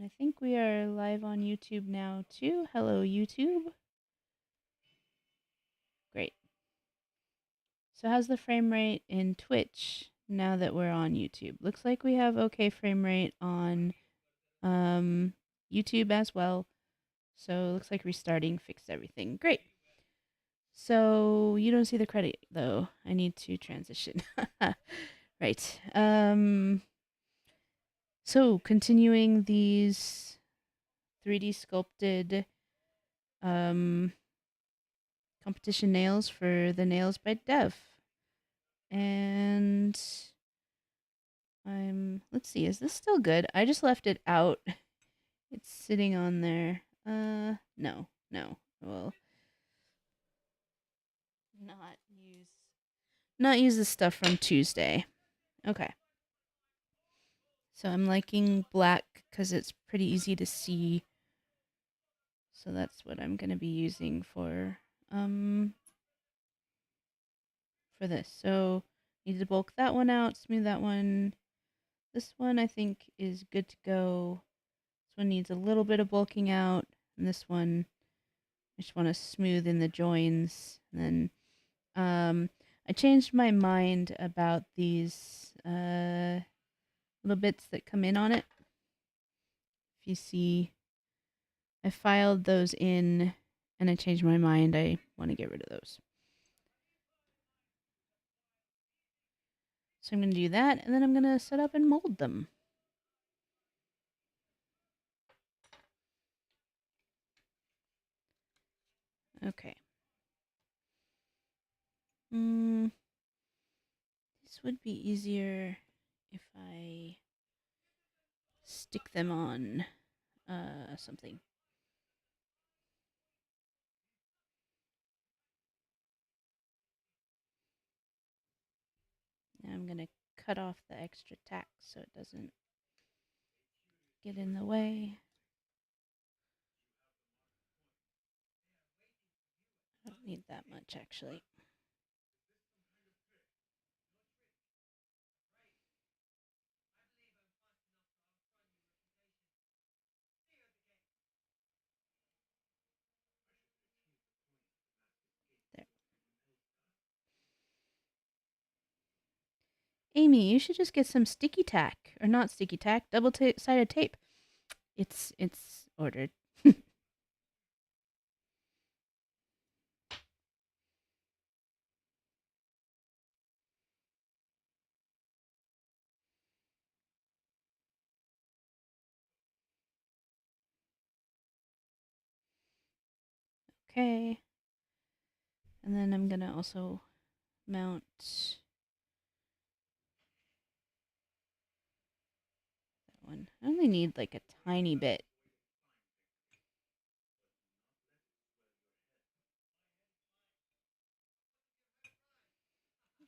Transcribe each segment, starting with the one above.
I think we are live on YouTube now too. Hello, YouTube. Great. So how's the frame rate in Twitch now that we're on YouTube? Looks like we have okay frame rate on YouTube as well. So it looks like restarting fixed everything. Great. So you don't see the credit though. I need to transition. Right. So continuing these 3D sculpted um competition nails for the Nails by Dev. And let's see, is this still good? I just left it out. It's sitting on there. No. Well, not use not use the stuff from Tuesday. Okay. So I'm liking black because it's pretty easy to see. So that's what I'm gonna be using for this. So need to bulk that one out, smooth that one. This one I think is good to go. This one needs a little bit of bulking out, and this one I just want to smooth in the joins. And then I changed my mind about these little bits that come in on it. If you see, I filed those in, and I changed my mind. I want to get rid of those. So I'm going to do that, and then I'm going to set up and mold them. Okay. This would be easier if I stick them on something. Now I'm going to cut off the extra tack so it doesn't get in the way. I don't need that much actually. There. Amy, you should just get some sticky tack, or not sticky tack, double-sided tape. It's ordered. Okay. And then I'm gonna also mount that one. I only need like a tiny bit.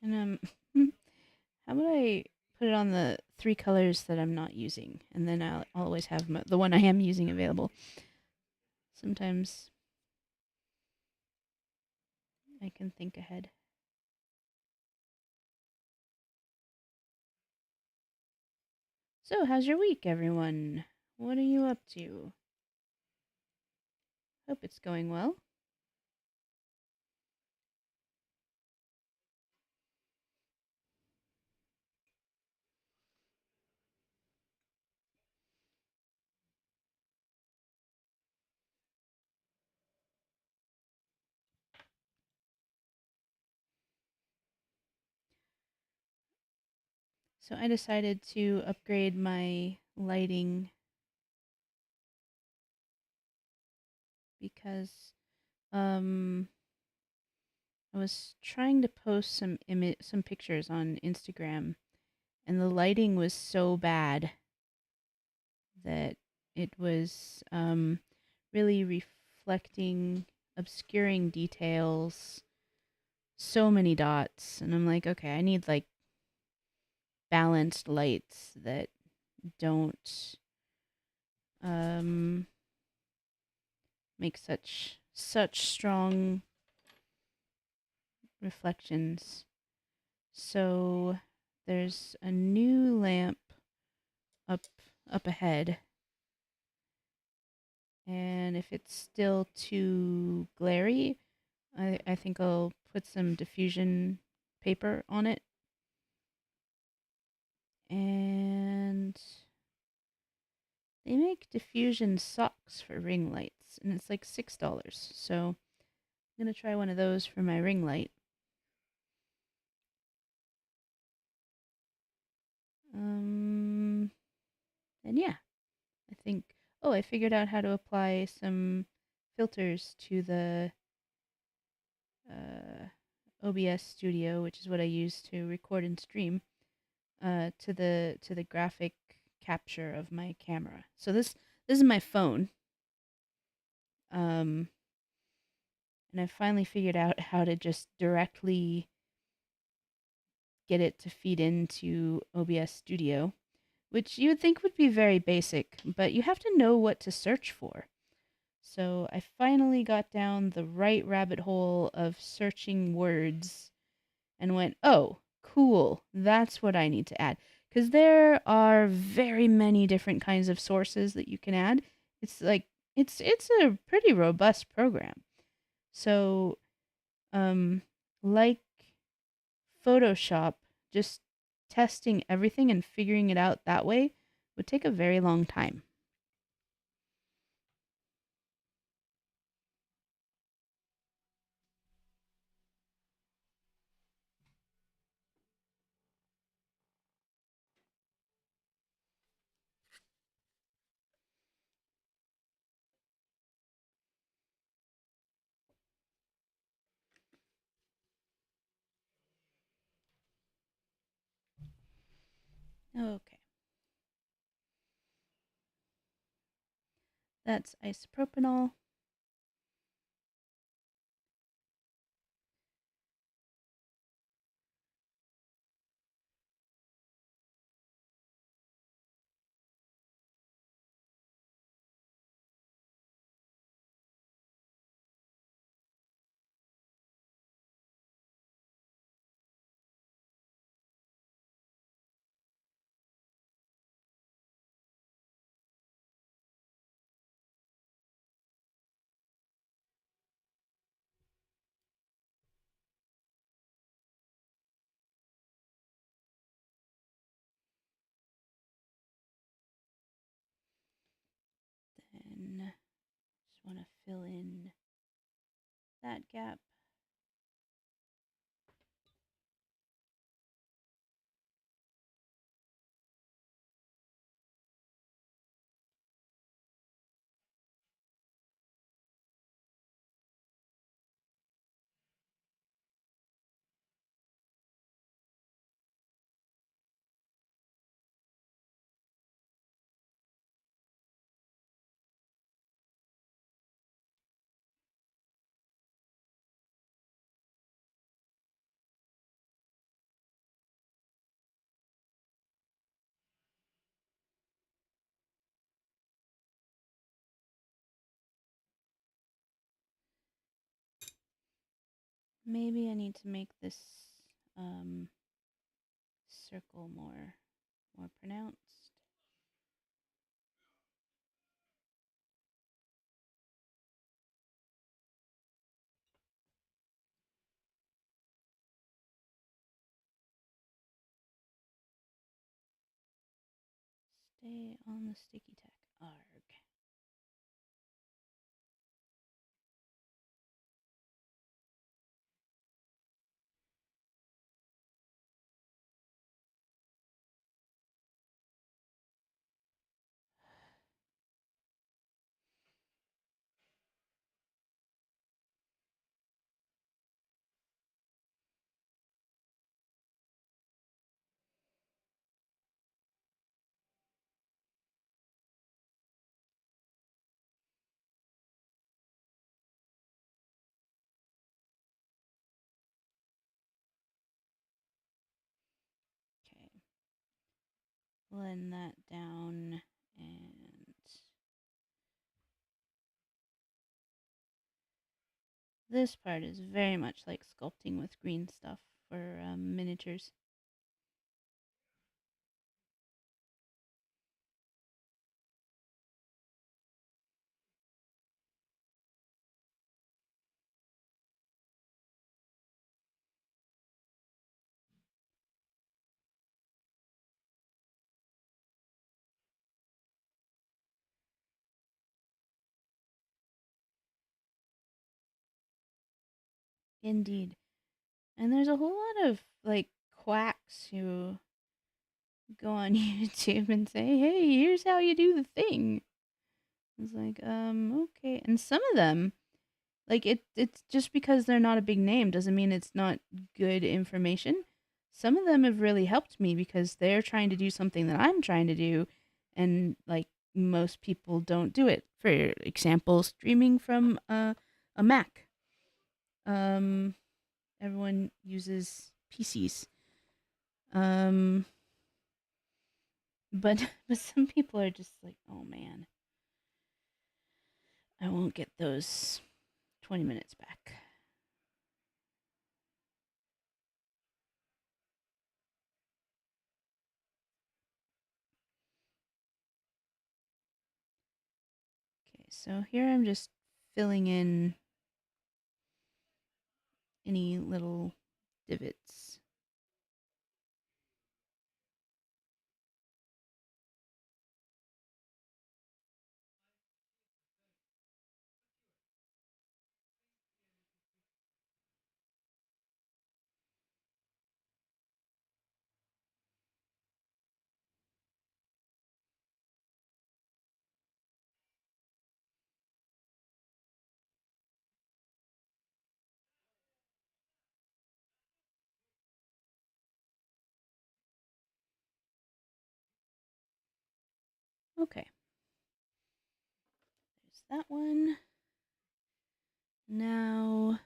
And how about I put it on the 3 colors that I'm not using, and then I'll always have the one I am using available. Sometimes I can think ahead. So, how's your week, everyone? What are you up to? Hope it's going well. So I decided to upgrade my lighting because I was trying to post some pictures on Instagram, and the lighting was so bad that it was really reflecting, obscuring details, so many dots, and I'm like, okay, I need like balanced lights that don't make such strong reflections. So there's a new lamp up ahead And if it's still too glary, I think I'll put some diffusion paper on it. And they make diffusion socks for ring lights, and it's like $6. So I'm gonna try one of those for my ring light. And yeah, I think. Oh, I figured out how to apply some filters to the uh, OBS Studio, which is what I use to record and stream, to the graphic capture of my camera. So this is my phone, and I finally figured out how to just directly get it to feed into OBS Studio, which you would think would be very basic, but you have to know what to search for. So I finally got down the right rabbit hole of searching words and went, oh, cool, that's what I need to add. Because there are very many different kinds of sources that you can add. It's like, it's a pretty robust program. So, like Photoshop, just testing everything and figuring it out that way would take a very long time. Okay, that's isopropanol. Then just want to fill in that gap. Maybe I need to make this um, circle more pronounced. Stay on the sticky tack. Arg. Okay. Blend that down, and this part is very much like sculpting with green stuff for miniatures. Indeed. And there's a whole lot of like quacks who go on YouTube and say, "Hey, here's how you do the thing." It's like, okay. And some of them, like it's just because they're not a big name doesn't mean it's not good information. Some of them have really helped me because they're trying to do something that I'm trying to do, and like most people don't do it. For example, streaming from a Mac. Um, Everyone uses PCs. Um, but but some people are just like, oh man, I won't get those 20 minutes back. Okay, so here I'm just filling in any little divots. Okay, there's that one. Now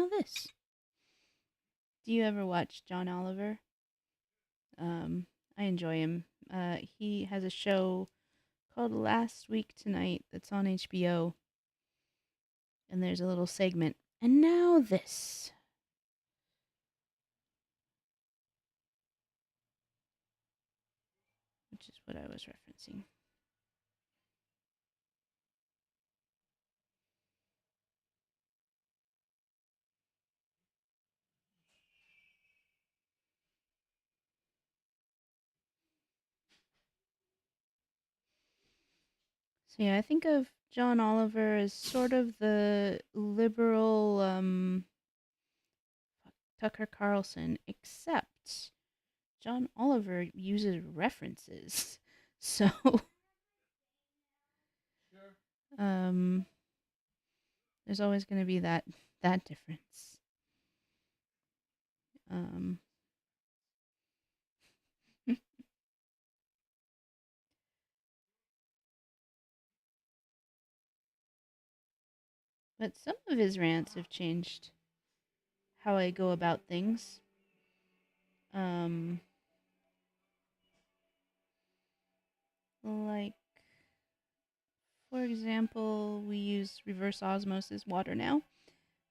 this. Do you ever watch John Oliver? I enjoy him. He has a show called Last Week Tonight that's on HBO, and there's a little segment. And now this, which is what I was referencing. So yeah, I think of John Oliver as sort of the liberal Tucker Carlson, except John Oliver uses references. So um there's always going to be that difference. Um but some of his rants have changed how I go about things. Um like for example, we use reverse osmosis water now.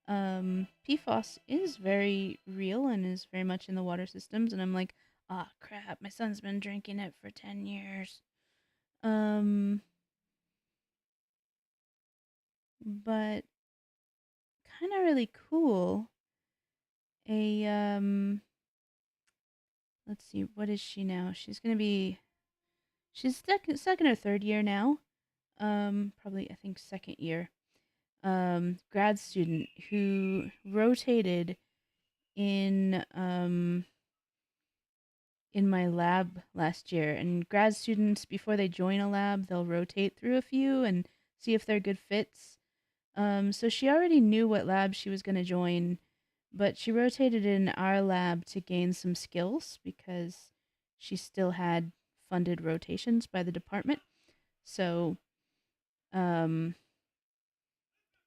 PFOS is very real and is very much in the water systems, and I'm like, ah, crap, my son's been drinking it for 10 years. Um, but kind of really cool. A, let's see, what is she now? She's stuck in her third year now. Probably, I think, second year. Grad student who rotated in, in my lab last year. And grad students, before they join a lab, they'll rotate through a few and see if they're good fits. So she already knew what lab she was going to join, but she rotated in our lab to gain some skills because she still had funded rotations by the department. So um,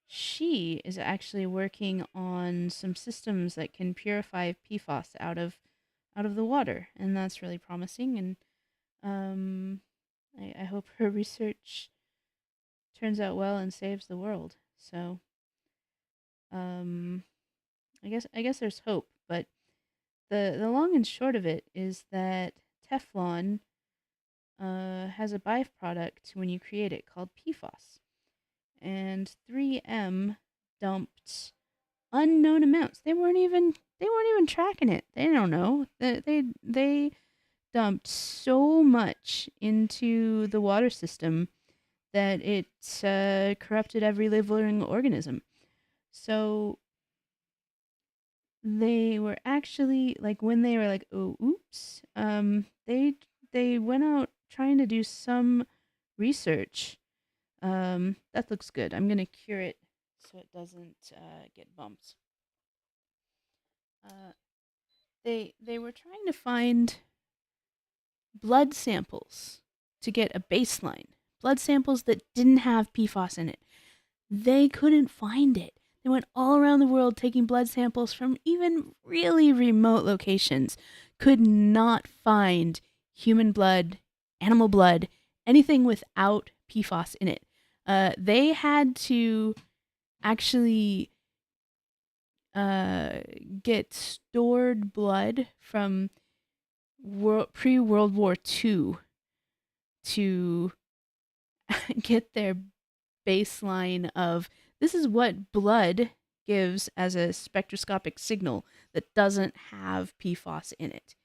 she is actually working on some systems that can purify PFAS out of the water, and that's really promising. And um, I hope her research turns out well and saves the world. So, um, I guess there's hope, but the long and short of it is that Teflon has a byproduct when you create it called PFOS, and 3M dumped unknown amounts. They weren't even tracking it. They don't know. They dumped so much into the water system that it corrupted every living organism. So they were actually like when they were like, "Oh, oops," they went out trying to do some research. That looks good. I'm gonna cure it so it doesn't get bumped. Uh, they were trying to find blood samples to get a baseline. Blood samples that didn't have PFAS in it. They couldn't find it. They went all around the world taking blood samples from even really remote locations. Could not find human blood, animal blood, anything without PFAS in it. They had to actually uh, get stored blood from pre World War II to get their baseline of this is what blood gives as a spectroscopic signal that doesn't have PFAS in it,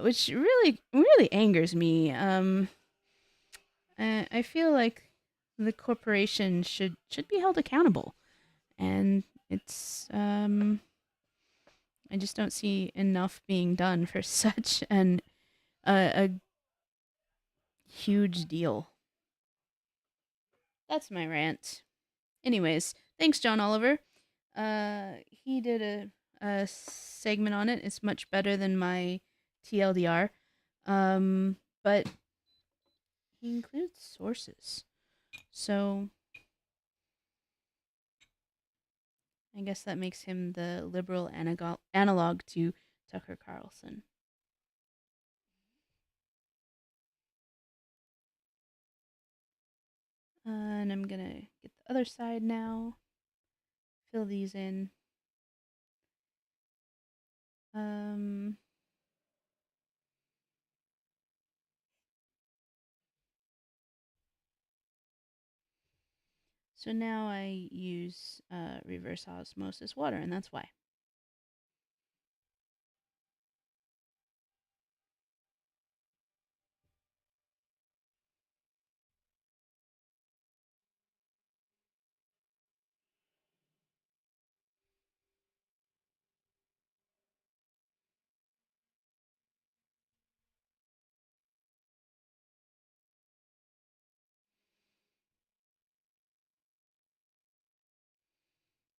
which really angers me. I feel like the corporation should be held accountable, and it's I just don't see enough being done for such a huge deal. That's my rant. Anyways, thanks, John Oliver. He did a segment on it. It's much better than my TLDR. But he includes sources. So I guess that makes him the liberal analog to Tucker Carlson. And I'm gonna get the other side now. Fill these in. Um, so now I use reverse osmosis water, and that's why.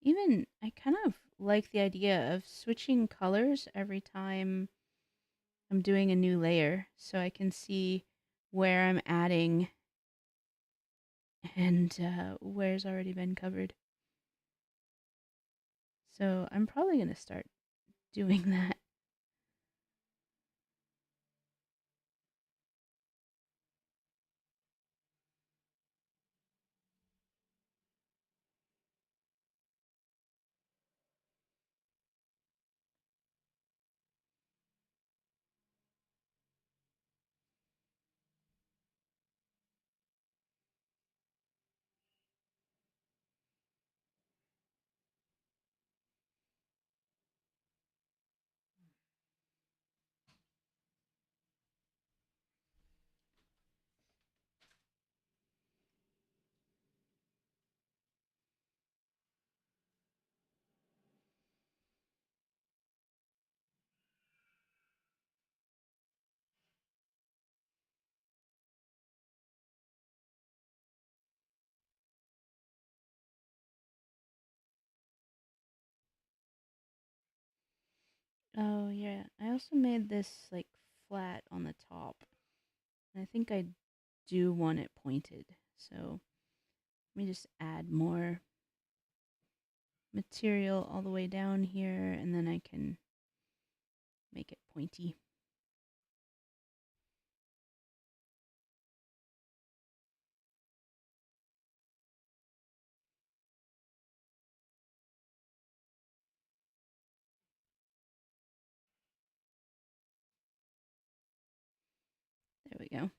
Even I kind of like the idea of switching colors every time I'm doing a new layer so I can see where I'm adding and where's already been covered. So I'm probably going to start doing that. Oh, yeah. I also made this like flat on the top. And I think I do want it pointed. So let me just add more material all the way down here and then I can make it pointy. There we go.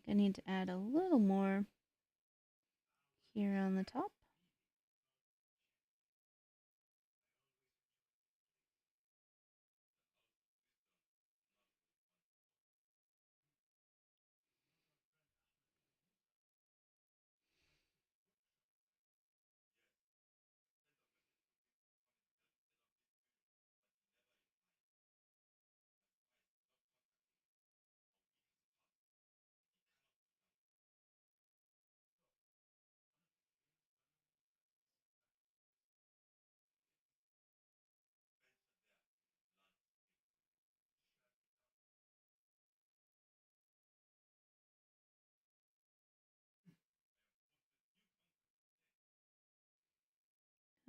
I need to add a little more here on the top.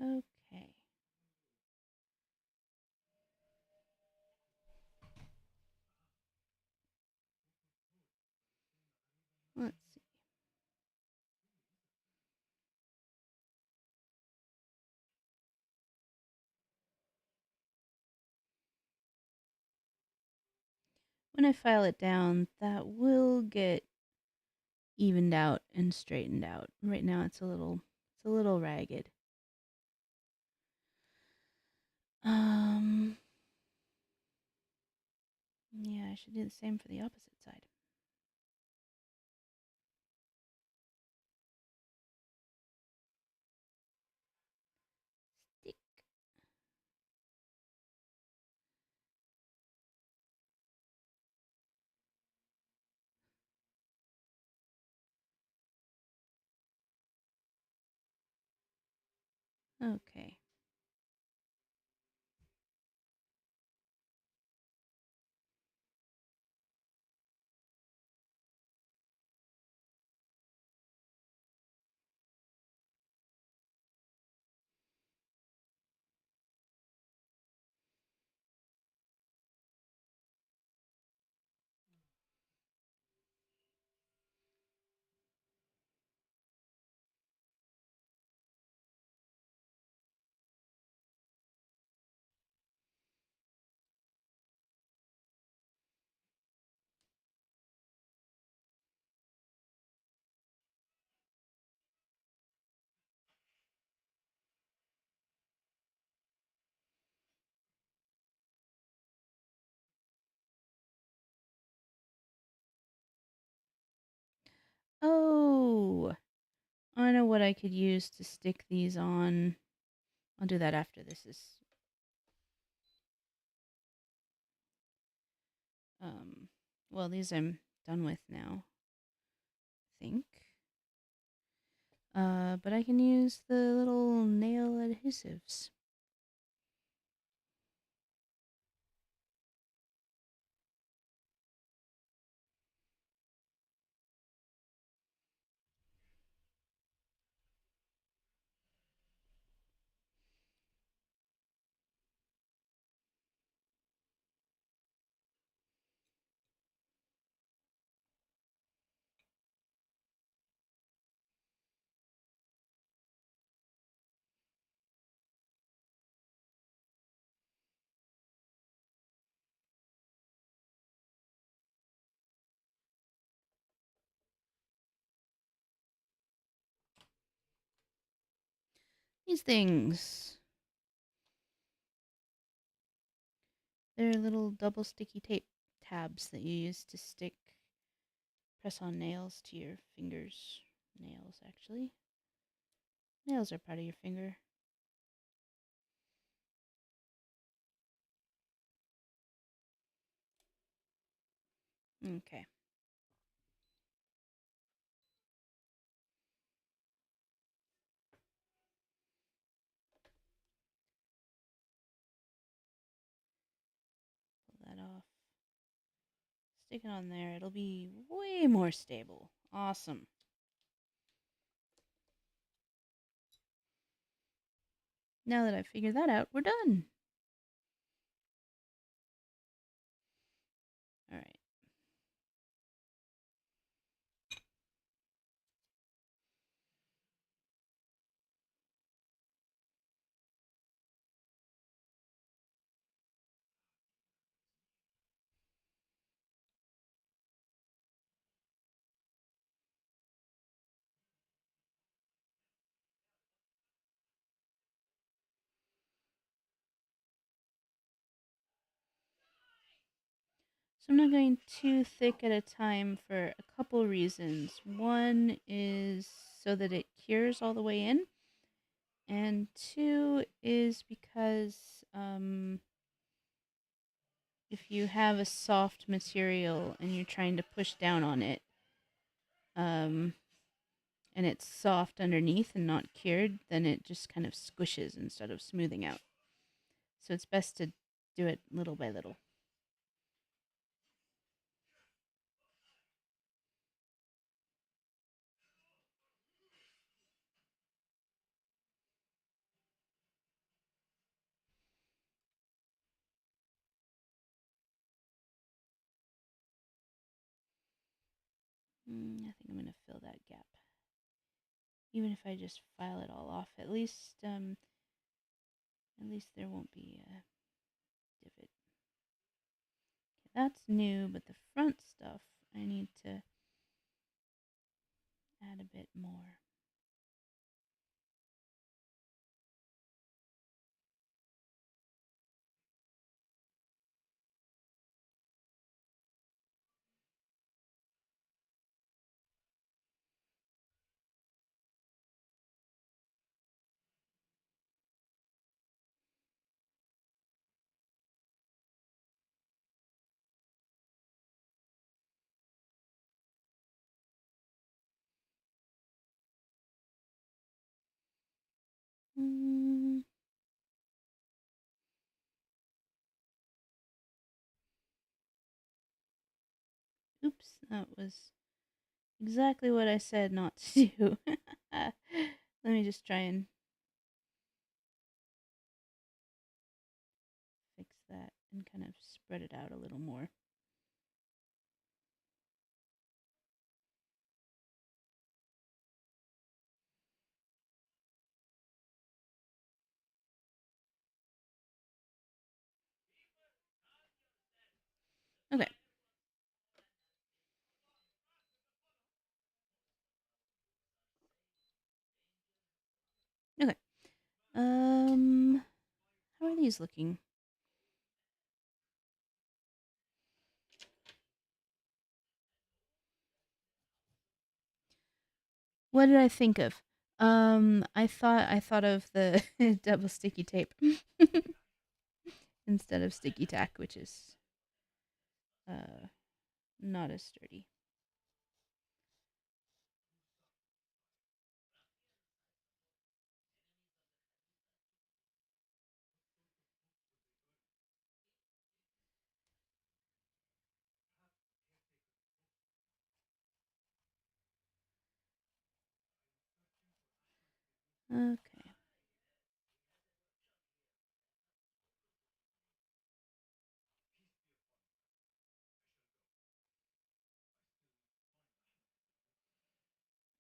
Okay. Let's see. When I file it down, that will get evened out and straightened out. Right now it's a little ragged. Yeah, I should do the same for the opposite side. Stick. Okay. Oh, I know what I could use to stick these on. I'll do that after this is well, these I'm done with now, I think. But I can use the little nail adhesives. These things, they're little double sticky tape tabs that you use to press on nails to your fingers. Nails, actually. Nails are part of your finger. Okay. Pull that off. Stick it on there. It'll be way more stable. Awesome. Now that I've figured that out, we're done. All right. So I'm not going too thick at a time for a couple reasons. One is so that it cures all the way in, and two is because if you have a soft material and you're trying to push down on it, um, and it's soft underneath and not cured, then it just kind of squishes instead of smoothing out. So it's best to do it little by little. I think I'm going to fill that gap. Even if I just file it all off, at least there won't be a divot. Okay, that's new, but the front stuff I need to add a bit more. Mm, oops, that was exactly what I said not to do. Let me just try and fix that and kind of spread it out a little more. Okay. Okay. How are these looking? What did I think of? I thought of the double sticky tape instead of sticky tack, which is uh not as sturdy. Okay.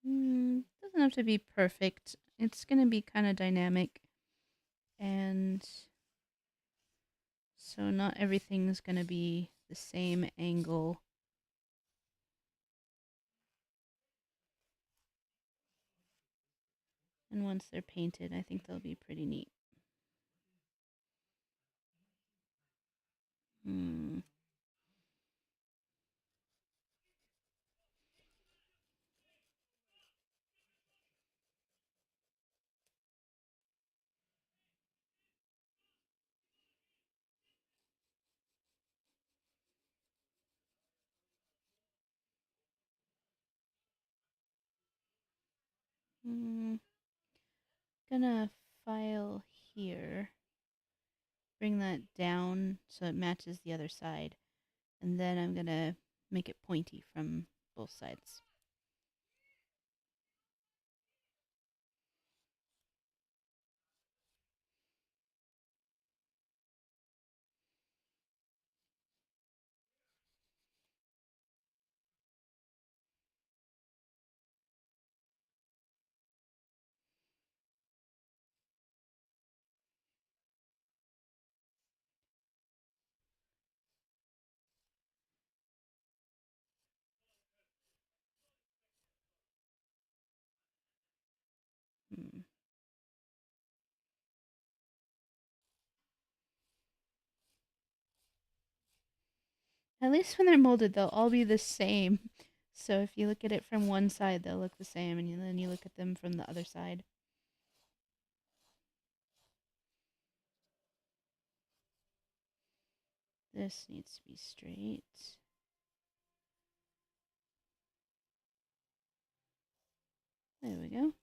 Doesn't have to be perfect. It's gonna be kind of dynamic, and so not everything's gonna be the same angle. And once they're painted, I think they'll be pretty neat. Hmm. Hmm. Gonna file here. Bring that down so it matches the other side. And then I'm gonna make it pointy from both sides. At least when they're molded, they'll all be the same. So if you look at it from one side, they'll look the same, and then you look at them from the other side. This needs to be straight. There we go.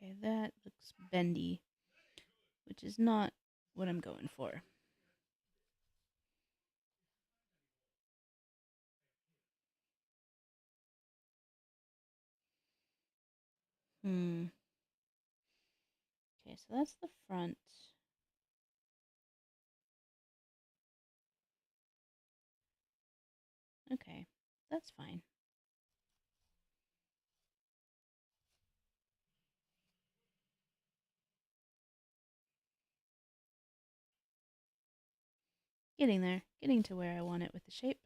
Okay, that looks bendy, which is not what I'm going for. Okay, so that's the front. Okay, that's fine. Getting there. Getting to where I want it with the shape.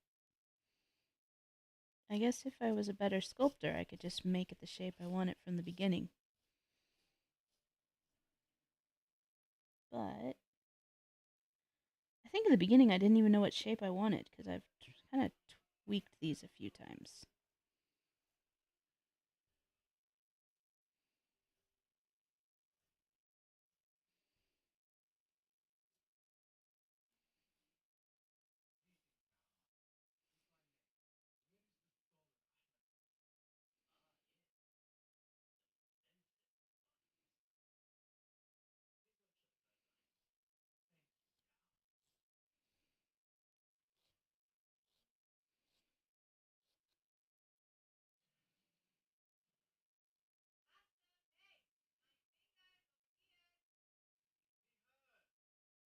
I guess if I was a better sculptor, I could just make it the shape I want it from the beginning. But I think in the beginning I didn't even know what shape I wanted because I've kind of tweaked these a few times.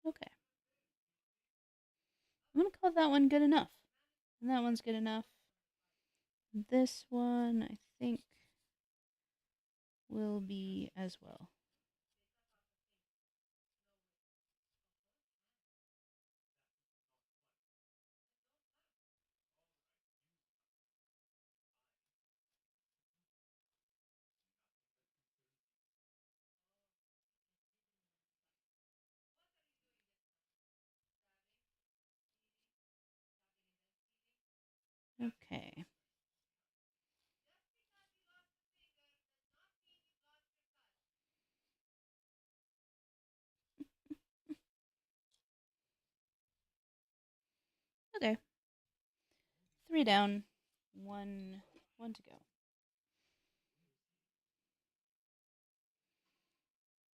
Okay. I'm going to call that one good enough. And that one's good enough. This one, I think, will be as well. Okay. Okay. 3 down, one to go.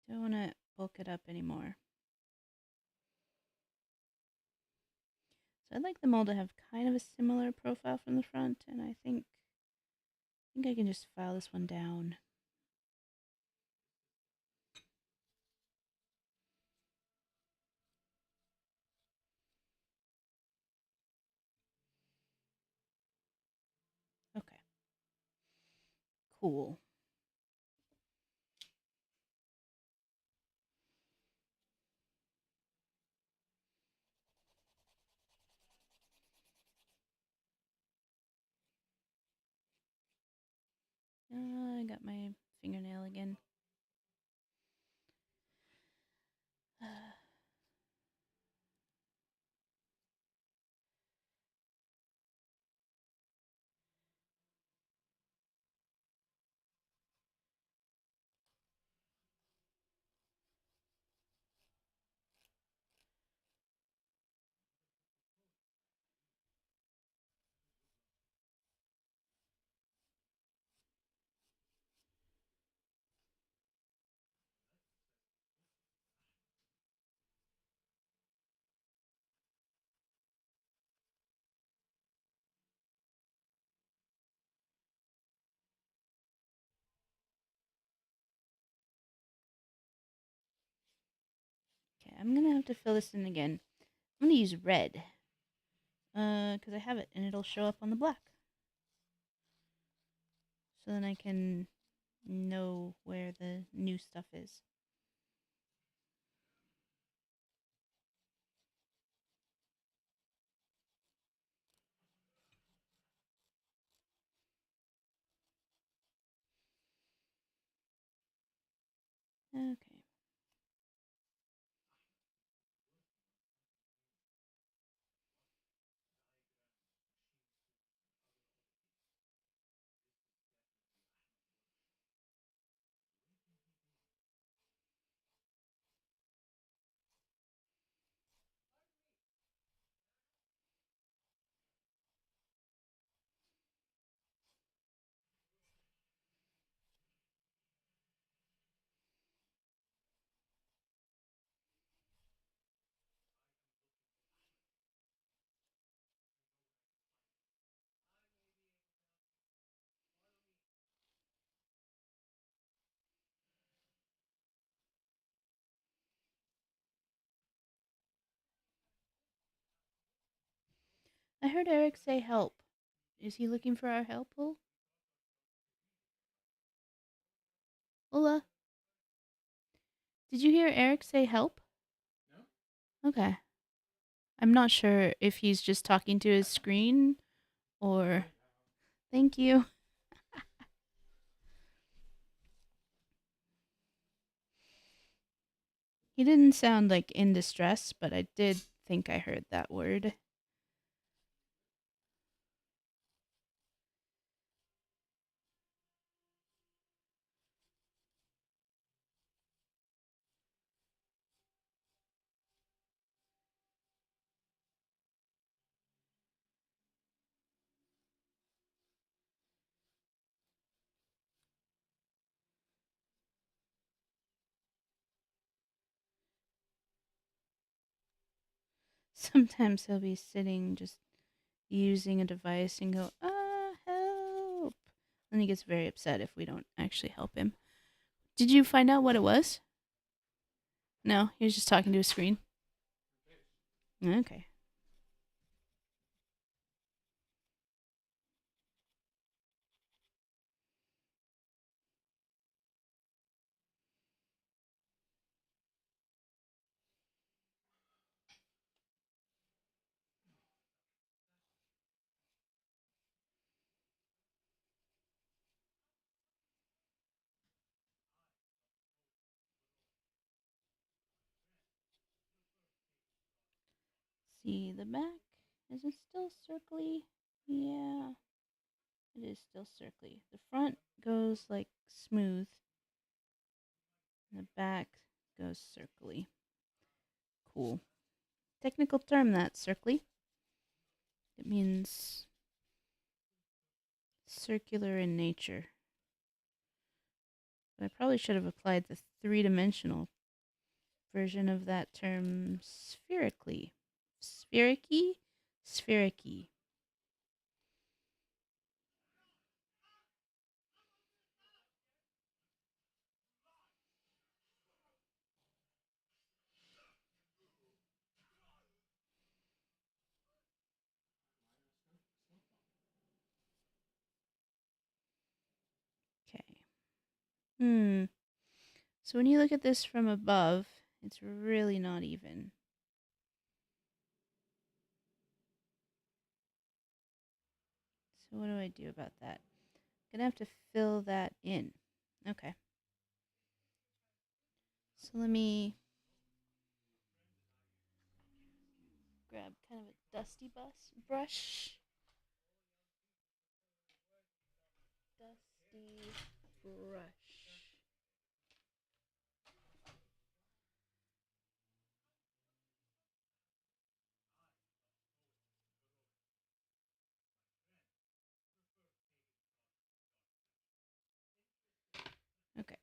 Don't want to bulk it up anymore. So I'd like the mold to have kind of a similar profile from the front, and I think I can just file this one down. Okay. Cool. I got my fingernail again. I'm gonna have to fill this in again. I'm gonna use red. Because I have it and it'll show up on the black. So then I can know where the new stuff is. Okay. I heard Eric say help. Is he looking for our help, Hul? Hola? Did you hear Eric say help? No. Okay. I'm not sure if he's just talking to his screen or. Thank you. He didn't sound like in distress, but I did think I heard that word. Sometimes he'll be sitting just using a device and go, help. And he gets very upset if we don't actually help him. Did you find out what it was? No, he was just talking to a screen. Okay. See the back. Is it still circly? Yeah, it is still circly. The front goes like smooth, and the back goes circly. Cool. Technical term that, circly. It means circular in nature. But I probably should have applied the three-dimensional version of that term spherically. Sphericy? Sphericy. Okay. So when you look at this from above, it's really not even. So what do I do about that? I'm gonna have to fill that in. Okay. So let me grab kind of a dusty brush. Dusty brush. Okay.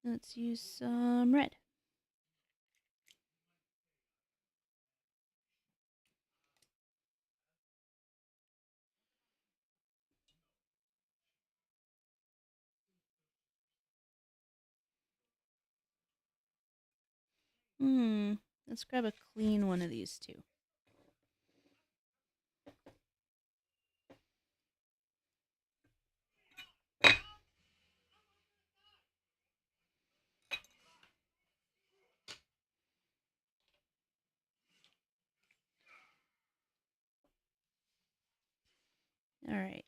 Let's use some red. Let's grab a clean one of these two. All right.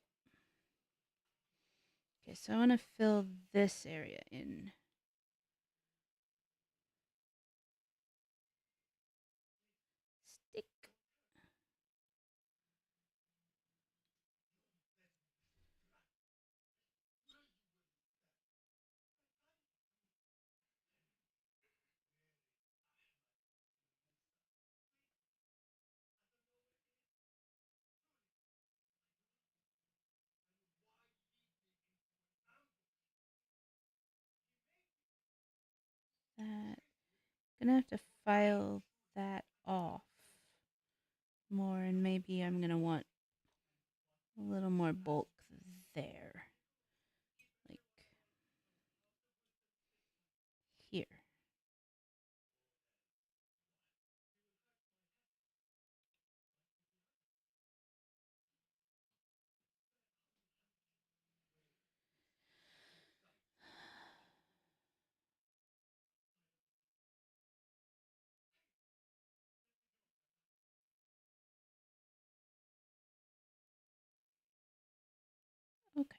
Okay, so I want to fill this area in. Stick. That. Gonna have to file that off more, and maybe I'm gonna want a little more bulk there, like here. Okay.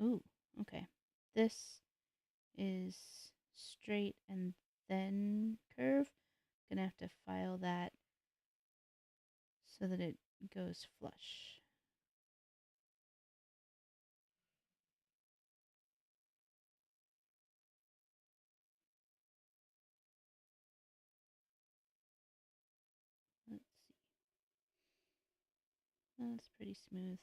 Ooh, okay. This is straight and then curve. Gonna have to file that so that it goes flush. Let's see. That's pretty smooth.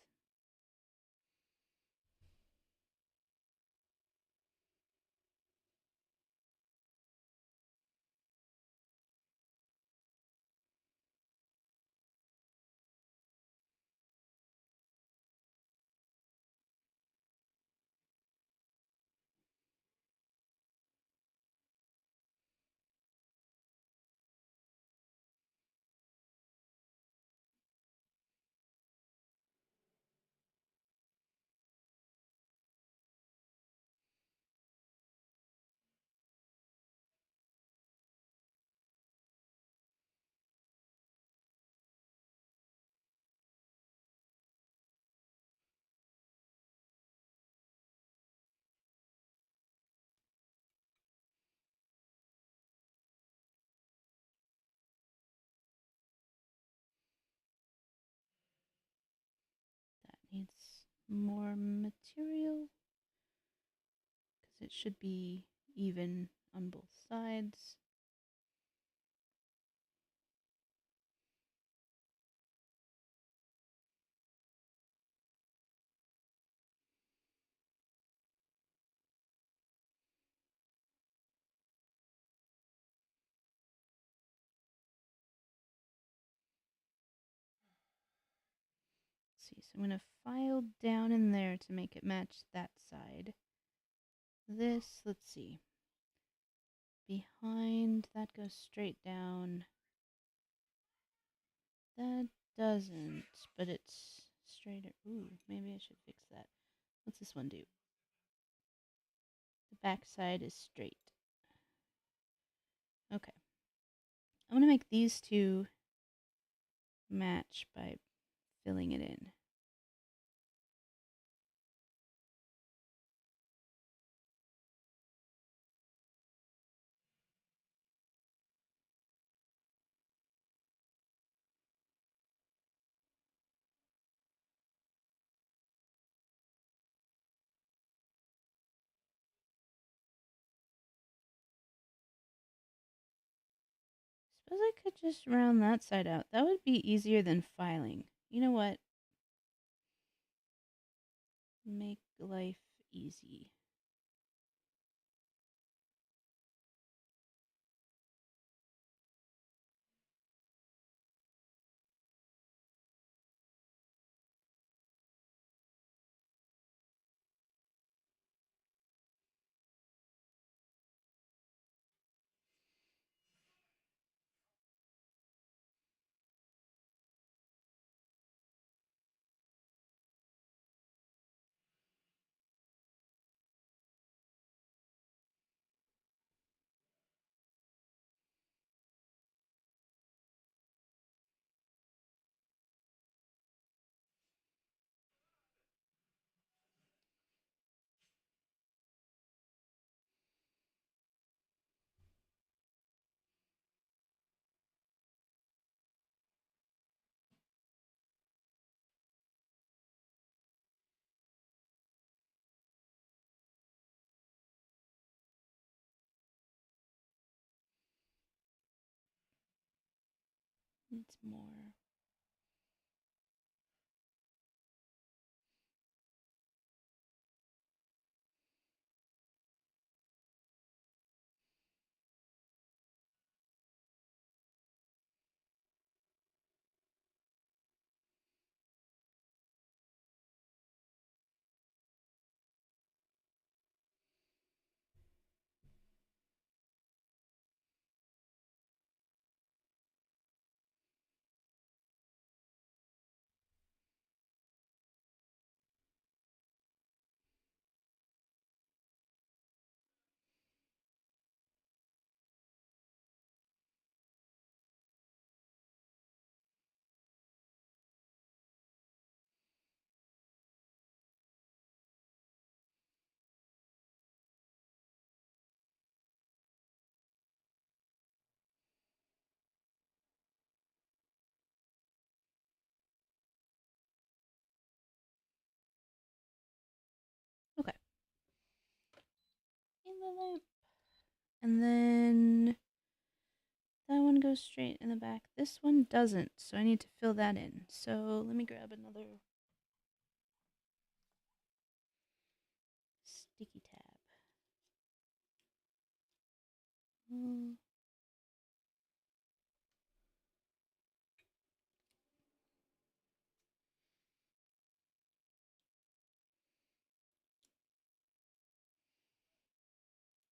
That needs more material because it should be even on both sides. Let's see, so I'm going to file down in there to make it match that side. This, let's see. Behind, that goes straight down. That doesn't, but it's straighter. Ooh, maybe I should fix that. What's this one do? The back side is straight. Okay. I'm going to make these two match by filling it in. Suppose I could just round that side out. That would be easier than filing. You know what? Make life easy. Needs more. Okay. In the loop. And then that one goes straight in the back. This one doesn't, so I need to fill that in. So let me grab another sticky tab. Mm,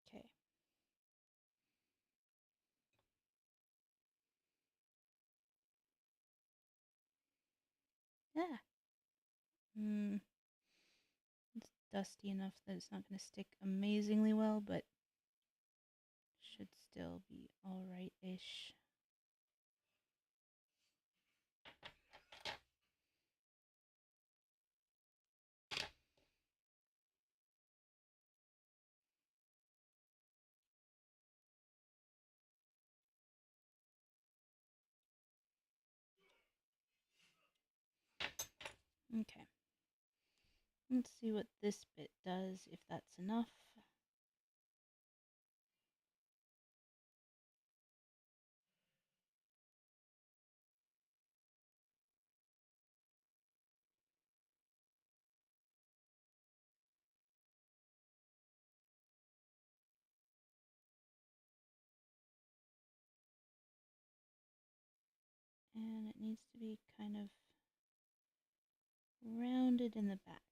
okay. Yeah. It's dusty enough that it's not going to stick amazingly well, but should still be alright-ish. Okay. Let's see what this bit does, if that's enough. And it needs to be kind of rounded in the back.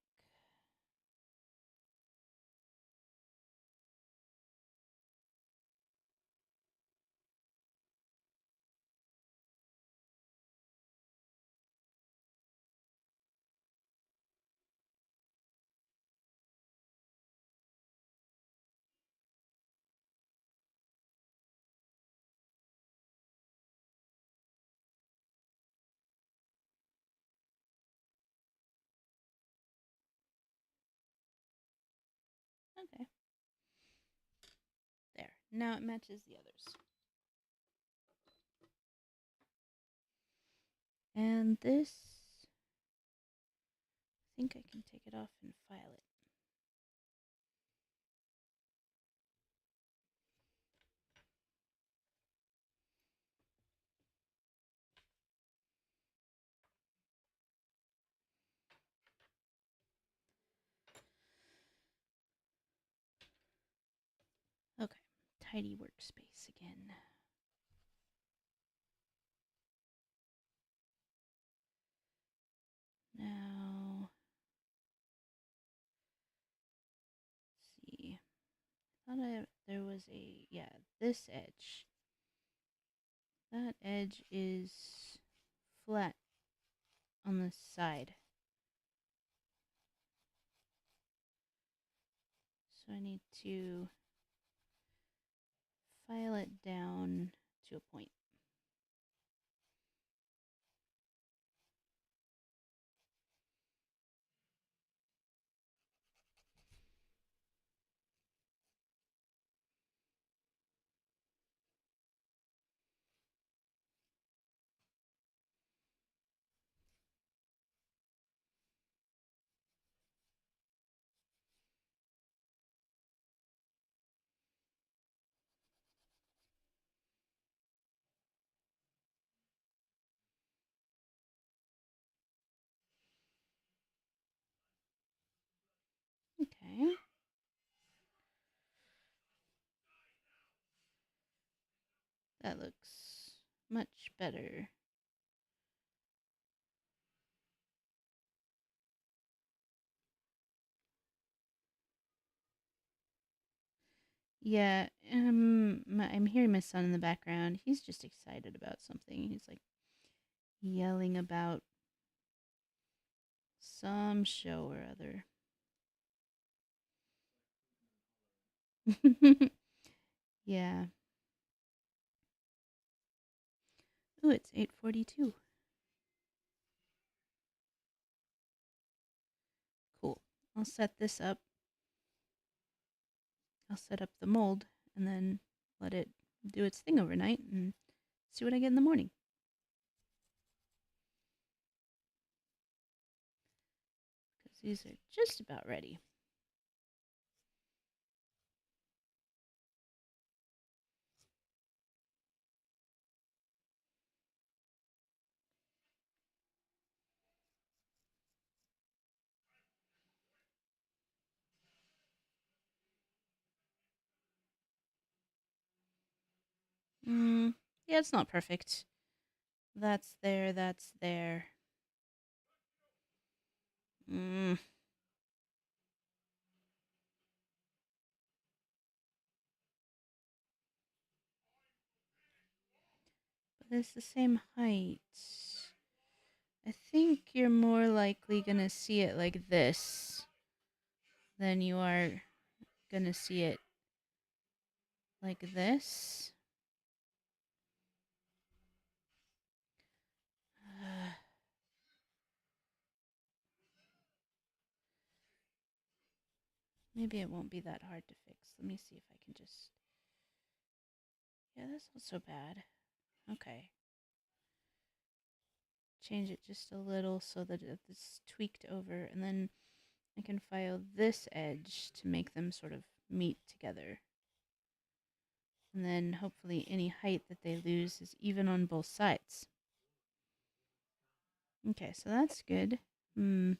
Okay. There. Now it matches the others. And this, I think I can take it off and file it. tidy workspace again. Now, let's see. I thought there was this edge. That edge is flat on the side. So I need to file it down to a point. Okay. That looks much better. Yeah, I'm hearing my son in the background. He's just excited about something. He's like yelling about some show or other. Yeah. Ooh, it's 8:42. Cool. I'll set this up. I'll set up the mold and then let it do its thing overnight and see what I get in the morning. Because these are just about ready. Yeah, it's not perfect. That's there, that's there. But it's the same height. I think you're more likely gonna see it like this than you are gonna see it like this. Maybe it won't be that hard to fix. Let me see if I can just... Yeah, that's not so bad. Okay. Change it just a little so that it's tweaked over, and then I can file this edge to make them sort of meet together. And then hopefully any height that they lose is even on both sides. Okay, so that's good. And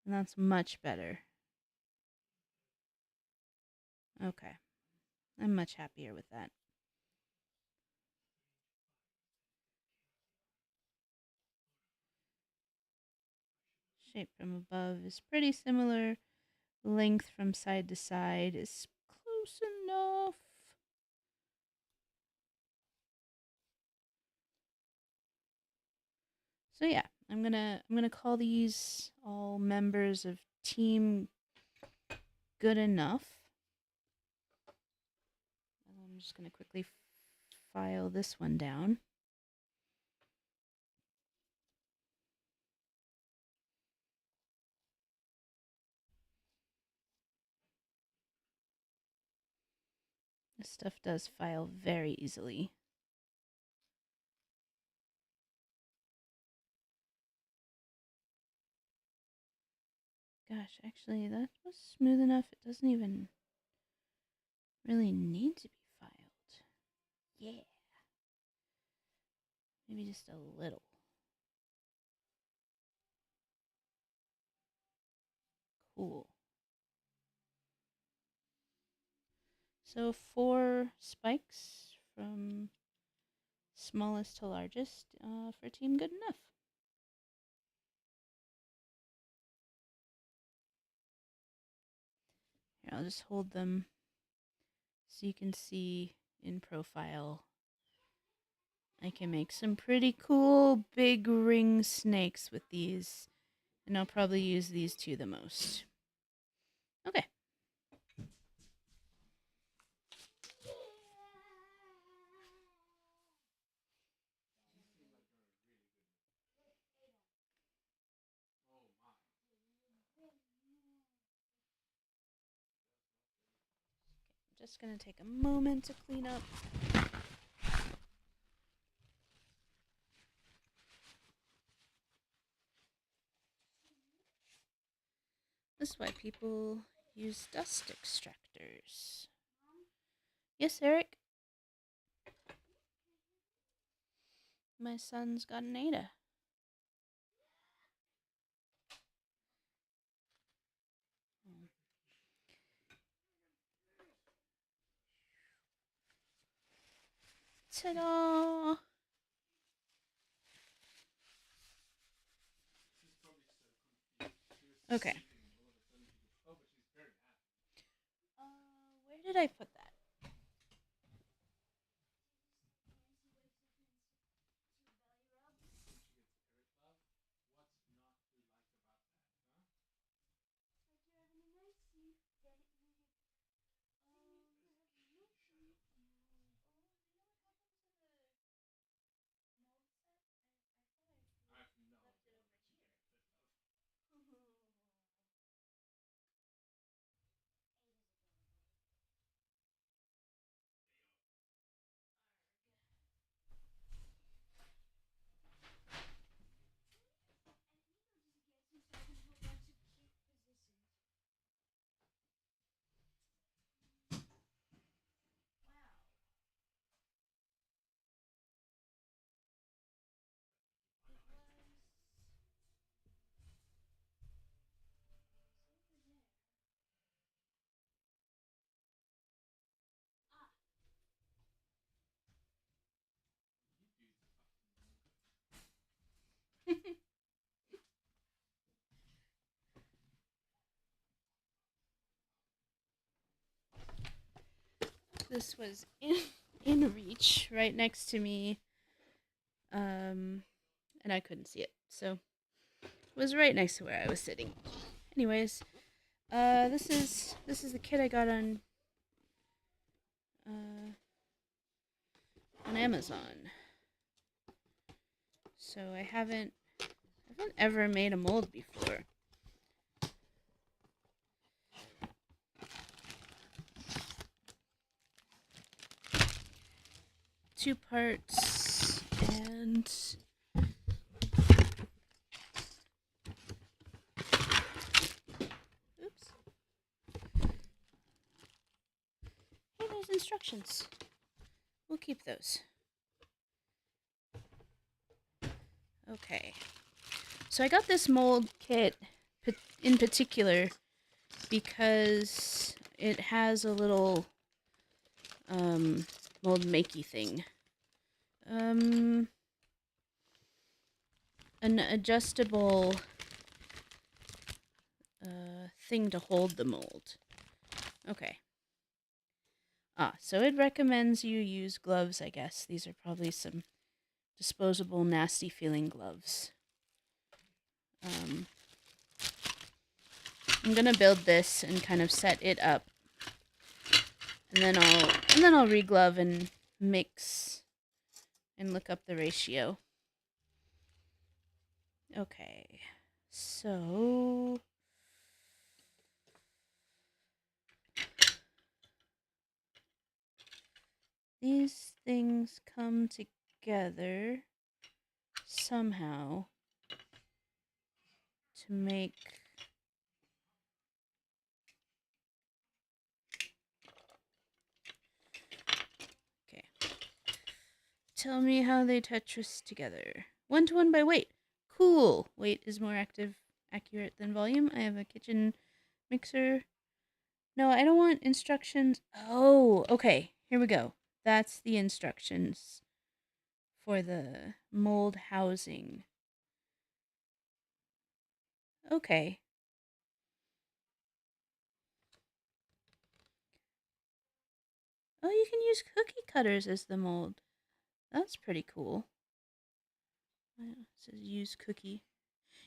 that's much better. Okay. I'm much happier with that. Shape from above is pretty similar. Length from side to side is close enough. So yeah, I'm gonna call these all members of Team Good Enough. And I'm just gonna quickly file this one down. This stuff does file very easily. Gosh, actually, that was smooth enough. It doesn't even really need to be filed. Yeah. Maybe just a little. Cool. So 4 spikes from smallest to largest for team good enough. Here, I'll just hold them so you can see in profile. I can make some pretty cool big ring snakes with these, and I'll probably use these two the most. Okay. Just gonna take a moment to clean up. This is why people use dust extractors. Yes, Eric? My son's got an Ada. Ta-da! Okay. Where did I put that? This was in reach, right next to me, and I couldn't see it, so it was right next to where I was sitting. Anyways, this is the kit I got on Amazon. So I haven't ever made a mold before. Two parts and oops. Hey, there's instructions. We'll keep those. Okay. So I got this mold kit in particular because it has a little mold makey thing. An adjustable thing to hold the mold. Okay. So it recommends you use gloves, I guess. These are probably some disposable, nasty feeling gloves. I'm gonna build this and kind of set it up, and then I'll reglove and mix and look up the ratio. Okay, so these things come together somehow to make Tell me how they Tetris together. 1-to-1 by weight. Cool. Weight is more accurate than volume. I have a kitchen mixer No, I don't want instructions. Oh, okay. Here we go. That's the instructions for the mold housing. Okay. Oh, you can use cookie cutters as the mold. That's pretty cool. It says use cookie.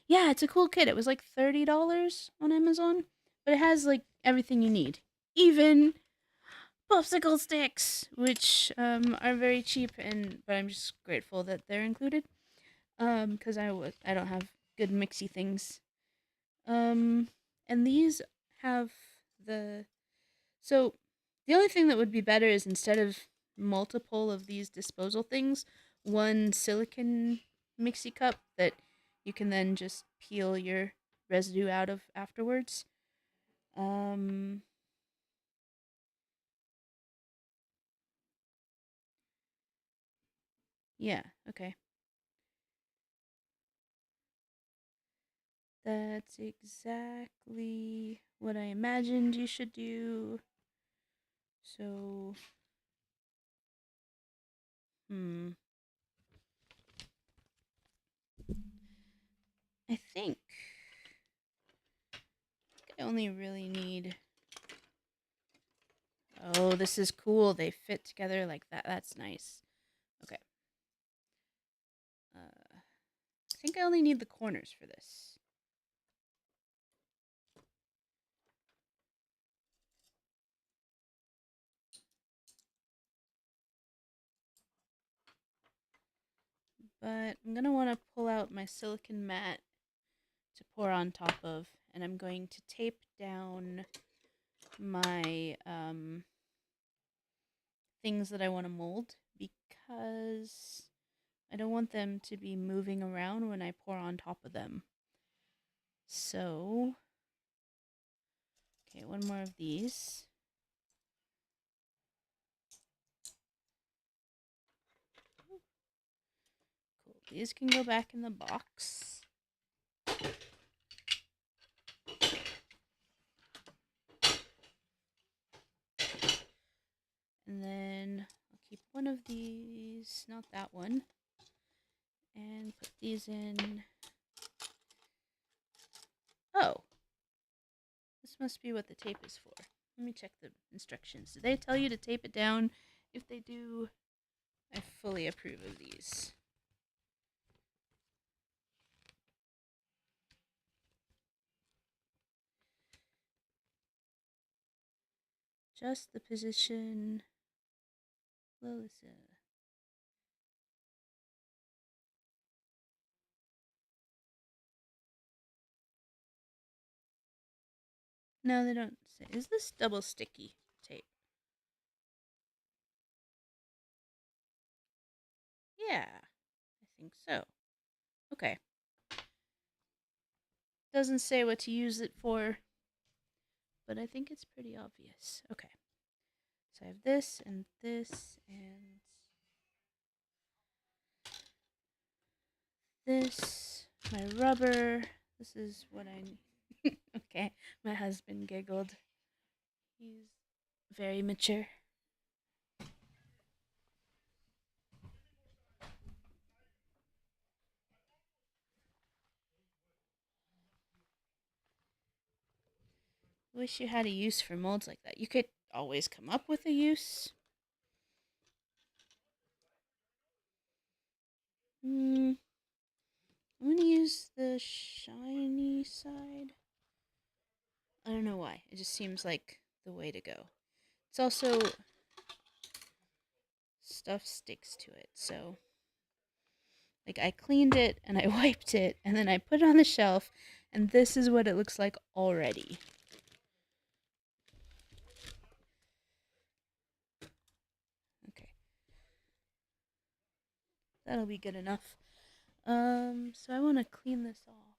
Yeah, it's a cool kit. It was like $30 on Amazon, but it has like everything you need, even popsicle sticks, which are very cheap, and but I'm just grateful that they're included. Because I don't have good mixy things. Um, and these have the so the only thing that would be better is instead of multiple of these disposal things, one silicon mixy cup that you can then just peel your residue out of afterwards. Um, yeah, okay. That's exactly what I imagined you should do. So, hmm. I think I only really need. Oh, this is cool. They fit together like that. That's nice. Okay. I think I only need the corners for this. But I'm going to want to pull out my silicon mat to pour on top of, and I'm going to tape down my things that I want to mold because I don't want them to be moving around when I pour on top of them. So, okay, one more of these. Cool. These can go back in the box. And then I'll keep one of these, not that one, and put these in. Oh, this must be what the tape is for. Let me check the instructions. Did they tell you to tape it down? If they do, I fully approve of these. Just the position. Lilissa. No, they don't say. Is this double sticky tape? Yeah, I think so. Okay. Doesn't say what to use it for, but I think it's pretty obvious. Okay. So I have this and this and this. My rubber. This is what I need. Okay. My husband giggled. He's very mature. Wish you had a use for molds like that. You could always come up with a use. I'm gonna use the shiny side. I don't know why. It just seems like the way to go. It's also stuff sticks to it, so like I cleaned it and I wiped it and then I put it on the shelf and this is what it looks like already. Okay. That'll be good enough. So I want to clean this off.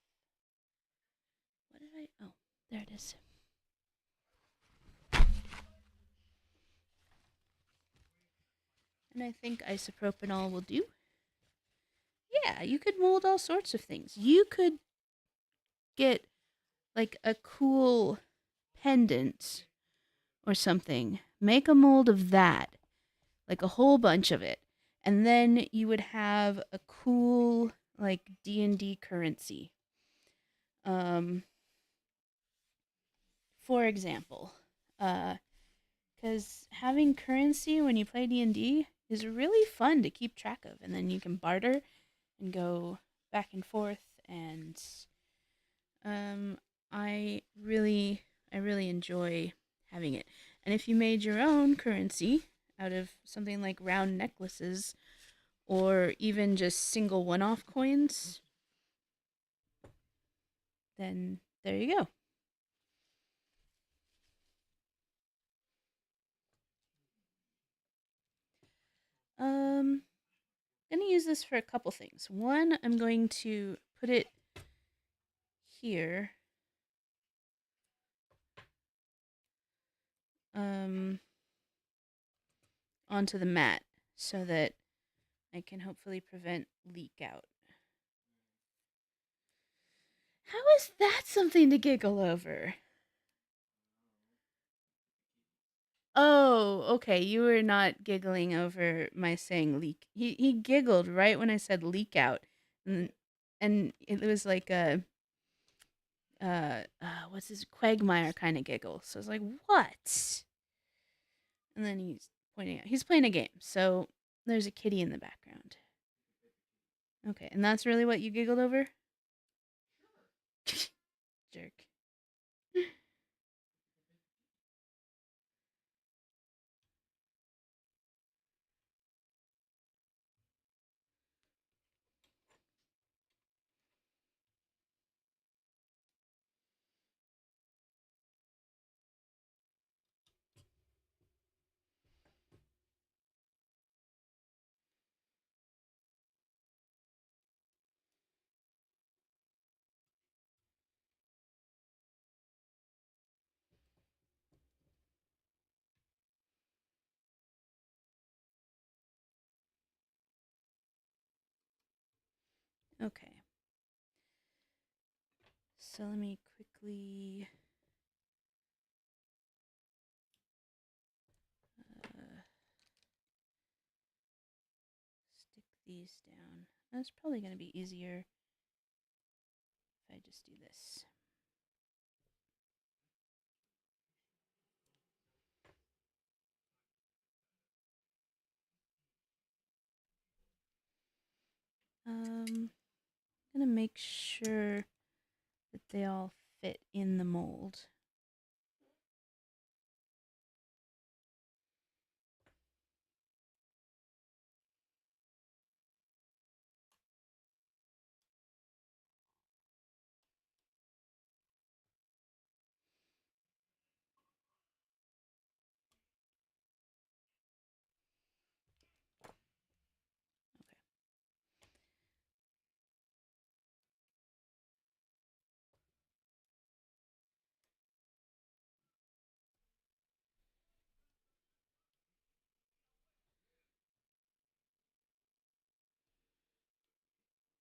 What did I Oh, there it is. And I think isopropanol will do. Yeah, you could mold all sorts of things. You could get like a cool pendant or something, make a mold of that, like a whole bunch of it, and then you would have a cool like D&D currency. Um, for example, because having currency when you play D&D is really fun to keep track of, and then you can barter and go back and forth, and um, I really I really enjoy having it. And if you made your own currency out of something like round necklaces or even just single one-off coins, then there you go. I'm gonna use this for a couple things. One, I'm going to put it here. Um, onto the mat so that I can hopefully prevent leak out. How is that something to giggle over? Oh, okay. You were not giggling over my saying leak. He giggled right when I said leak out, and it was like a what's his Quagmire kind of giggle. So I was like, what? And then he's pointing out he's playing a game. So there's a kitty in the background. Okay, and that's really what you giggled over? Jerk. Okay. So let me quickly uh, stick these down. That's probably going to be easier if I just do this. I'm going to make sure that they all fit in the mold.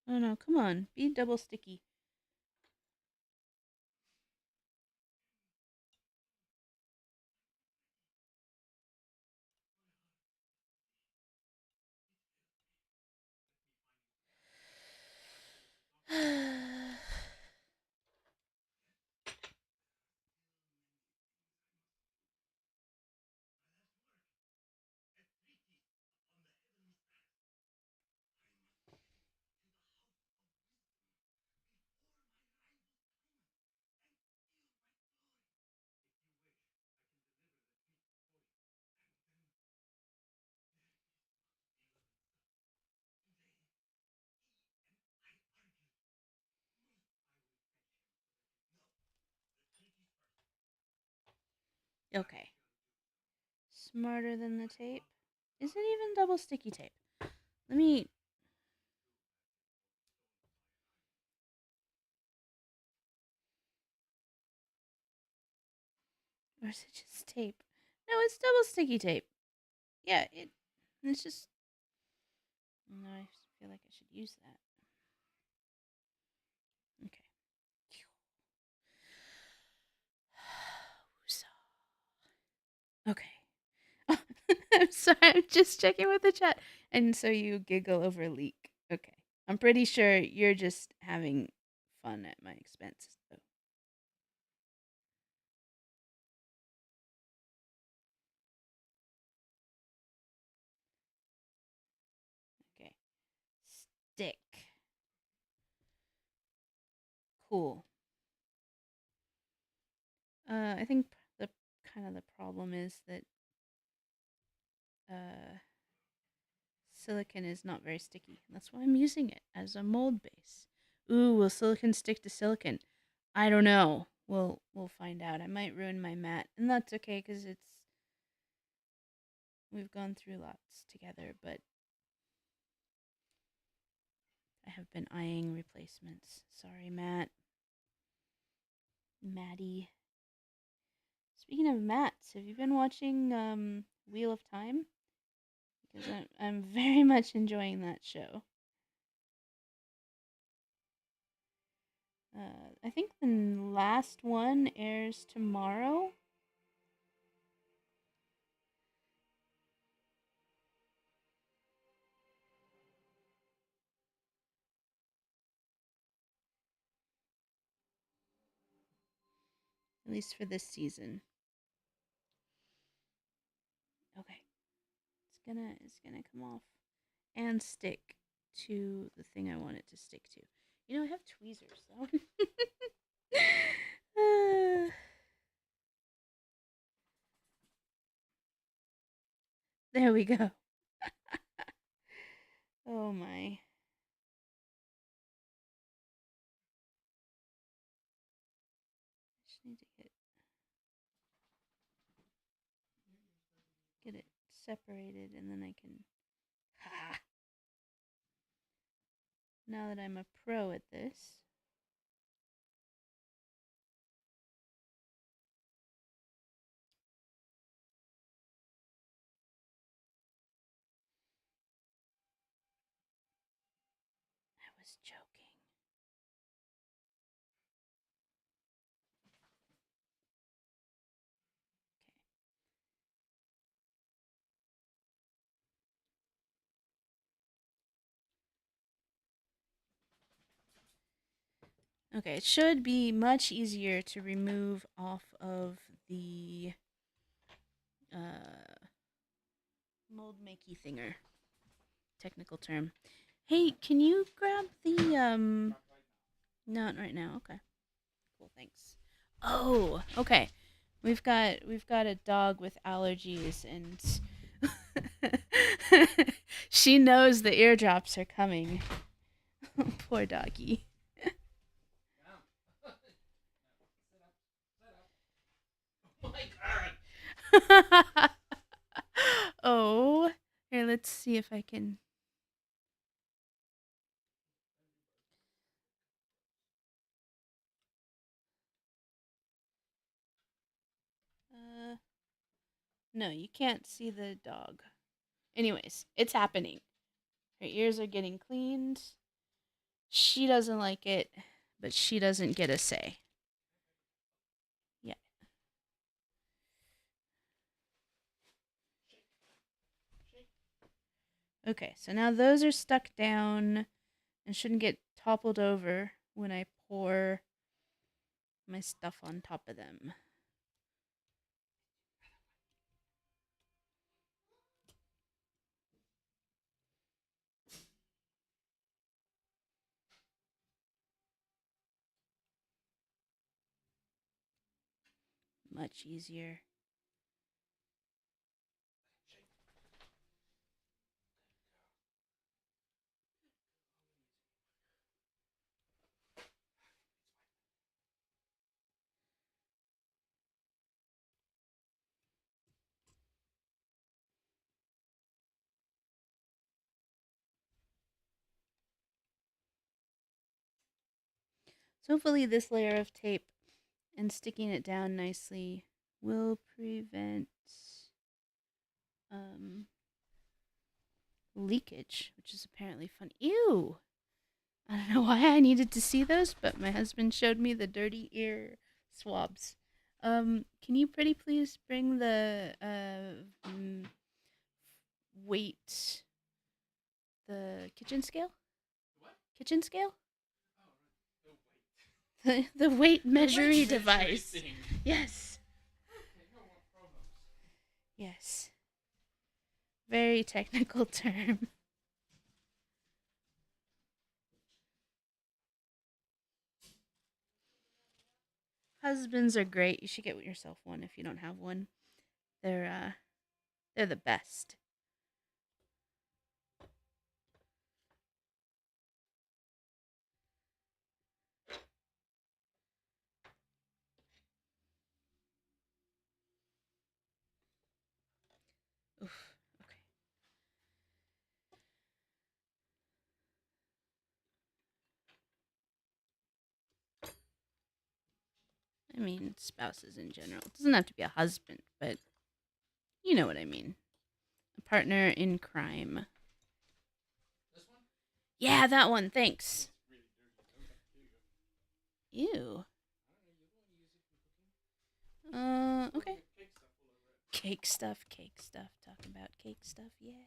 Oh no, come on. Be double sticky. Okay. Smarter than the tape. Is it even double sticky tape? Let me. Or is it just tape? No, it's double sticky tape. Yeah, it's just. No, I feel like I should use that. Okay. Okay. I'm sorry, I'm just checking with the chat. And so you giggle over leak. Okay. I'm pretty sure you're just having fun at my expense. So. Okay. Stick. Cool. I think the kind of the problem is that uh, silicon is not very sticky. That's why I'm using it as a mold base. Ooh, will silicon stick to silicon? I don't know. We'll find out. I might ruin my mat, and that's okay because we've gone through lots together, but I have been eyeing replacements. Sorry, Maddie. Speaking of mats, have you been watching Wheel of Time? Because I'm very much enjoying that show. I think the last one airs tomorrow. At least for this season. Okay. It's gonna come off and stick to the thing I want it to stick to. You know, I have tweezers though. There we go. Oh my. Just need to get it separated and then I can ha. Now that I'm a pro at this. I was joking. Okay, it should be much easier to remove off of the uh, mold makey thinger. Technical term. Hey, can you grab the not right now. Okay. Cool, thanks. Oh, okay. We've got a dog with allergies and she knows the eardrops are coming. Poor doggy. Oh, here, let's see if I can. No, you can't see the dog. Anyways, it's happening. Her ears are getting cleaned. She doesn't like it, but she doesn't get a say. Yeah. Okay, so now those are stuck down and shouldn't get toppled over when I pour my stuff on top of them. Much easier. So hopefully this layer of tape and sticking it down nicely will prevent leakage, which is apparently fun. Ew! I don't know why I needed to see those, but my husband showed me the dirty ear swabs. Can you pretty please bring the weight, the kitchen scale? What? Kitchen scale? Oh, right. The weight measuring The weight device. thing. Yes. Okay, no more promos. Yes. Very technical term. Husbands are great. You should get yourself one if you don't have one. They're the best. Oof. Okay. I mean, spouses in general. It doesn't have to be a husband, but you know what I mean. A partner in crime. This one? Yeah, that one. Thanks. It's really dirty. Okay, here you go. Ew. I don't know, you don't want to use it for cooking? It's Okay. got cake stuff all over it. Cake stuff, cake stuff. Talk about cake stuff. Yeah.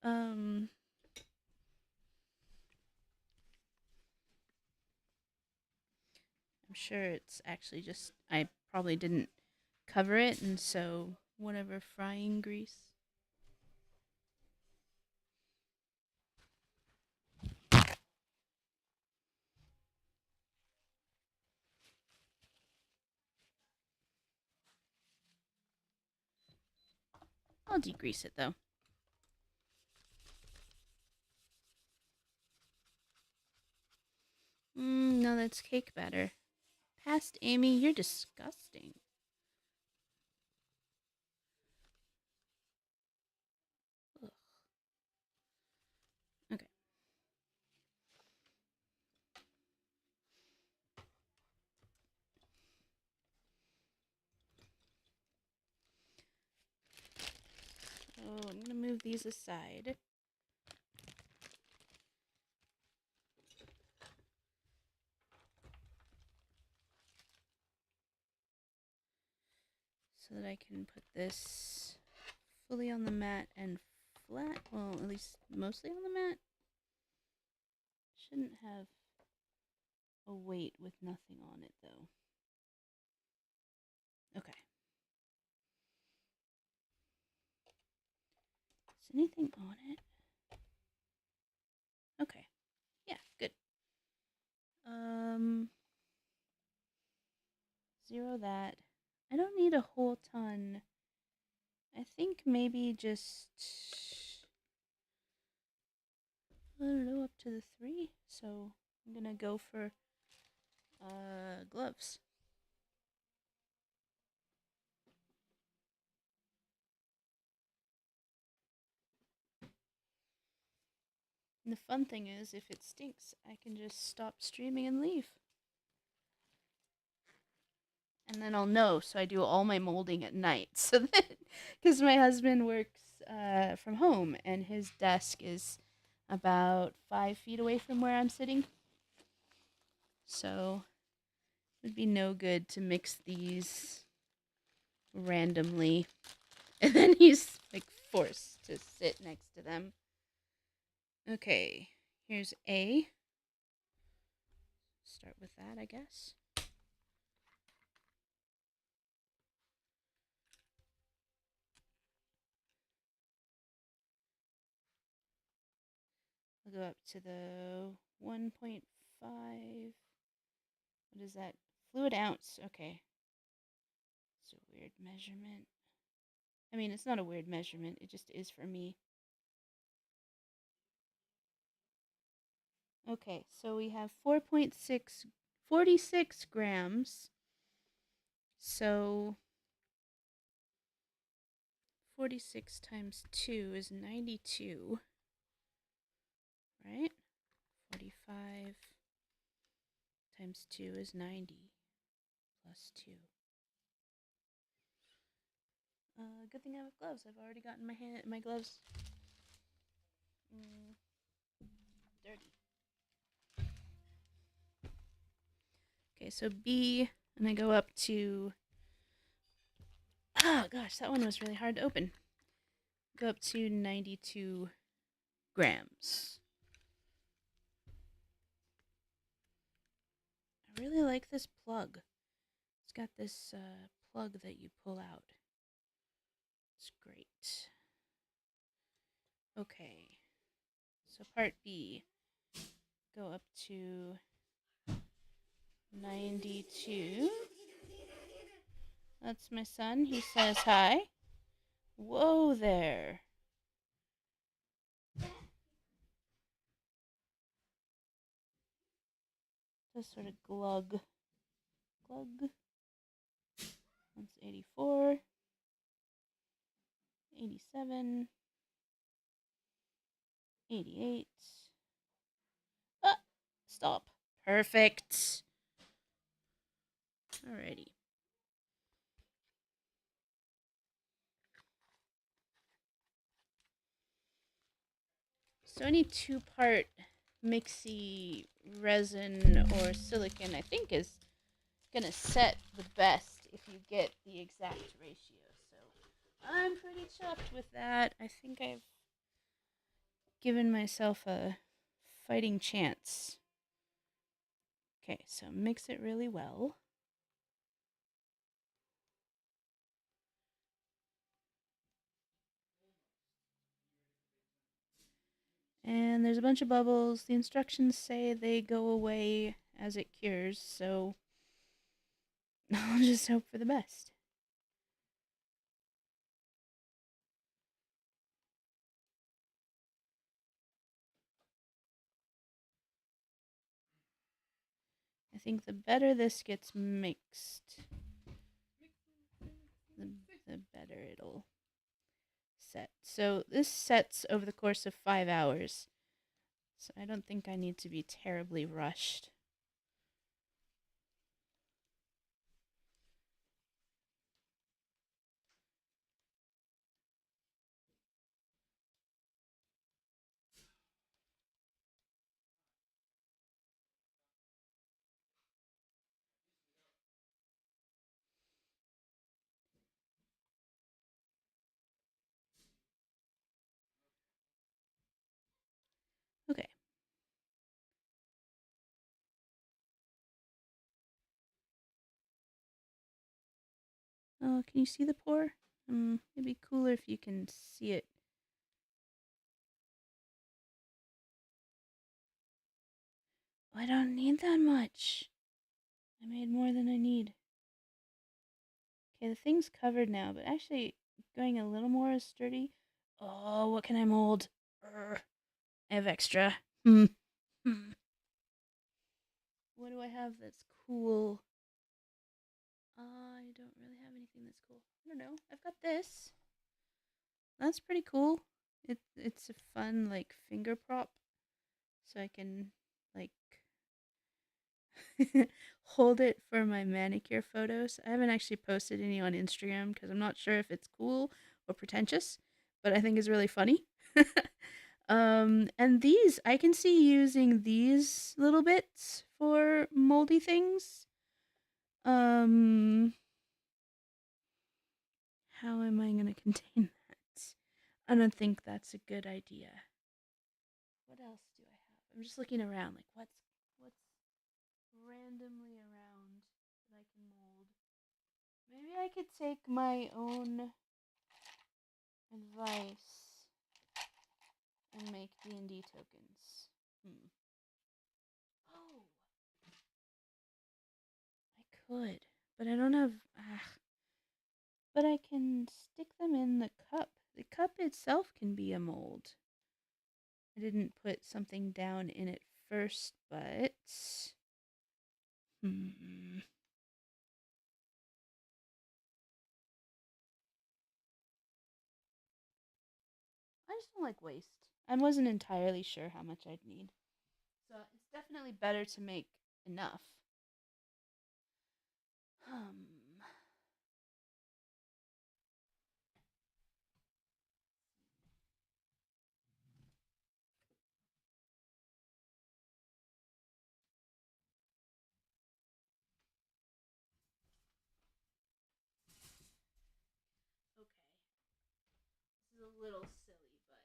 Um, I'm sure it's actually just I probably didn't cover it, and so whatever frying grease. I'll degrease it though. No, that's cake batter. Past Amy, you're disgusting. Ugh. Okay. So I'm gonna move these aside. So that I can put this fully on the mat and flat. Well, at least mostly on the mat. Shouldn't have a weight with nothing on it though. Okay. Is anything on it? Okay. Yeah, good. Zero that. I don't need a whole ton. I think maybe just I don't know, up to the 3. So I'm gonna go for gloves. And the fun thing is, if it stinks, I can just stop streaming and leave. And then I'll know, so I do all my molding at night. So that, because my husband works from home, and his desk is about 5 feet away from where I'm sitting. So it would be no good to mix these randomly. And then he's like forced to sit next to them. Okay, here's A. Start with that, I guess. I'll go up to the 1.5. What is that? Fluid ounce. Okay. It's a weird measurement. I mean, it's not a weird measurement. It just is for me. Okay, so we have 4.6, 46 grams. So 46 times 2 is 92. Right? 45 times 2 is 90 plus 2. Good thing I have gloves. I've already gotten my gloves dirty. Okay, so B And I go up to, oh gosh, that one was really hard to open. Go up to 92 grams. I really like this plug. It's got this plug that you pull out. It's great. Okay, so part B. Go up to 92. That's my son. He says hi. Whoa there. Just sort of glug. Glug. That's 84. 87. 88. Ah, stop. Perfect. Alrighty. So any two-part mixy resin or silicon, I think, is gonna set the best if you get the exact ratio. So I'm pretty chuffed with that. I think I've given myself a fighting chance. Okay, so mix it really well. And there's a bunch of bubbles. The instructions say they go away as it cures, so I'll just hope for the best. I think the better this gets mixed, the better it'll set. So this sets over the course of 5 hours. So I don't think I need to be terribly rushed. Okay. Oh, can you see the pour? It'd be cooler if you can see it. I don't need that much. I made more than I need. Okay, the thing's covered now, but actually going a little more sturdy. Oh, what can I mold? I have extra. Hmm. What do I have that's cool? I don't really have anything that's cool. I don't know. I've got this. That's pretty cool. It's a fun like finger prop, so I can like hold it for my manicure photos. I haven't actually posted any on Instagram because I'm not sure if it's cool or pretentious, but I think it's really funny. And these I can see using these little bits for moldy things. Um, how am I gonna contain that? I don't think that's a good idea. What else do I have? I'm just looking around, like what's randomly around that I can mold. Maybe I could take my own advice and make D&D tokens. Oh, I could, but I don't have. But I can stick them in the cup. The cup itself can be a mold. I didn't put something down in it first, but hmm. I just don't like waste. I wasn't entirely sure how much I'd need. So it's definitely better to make enough. Hmm. little silly, but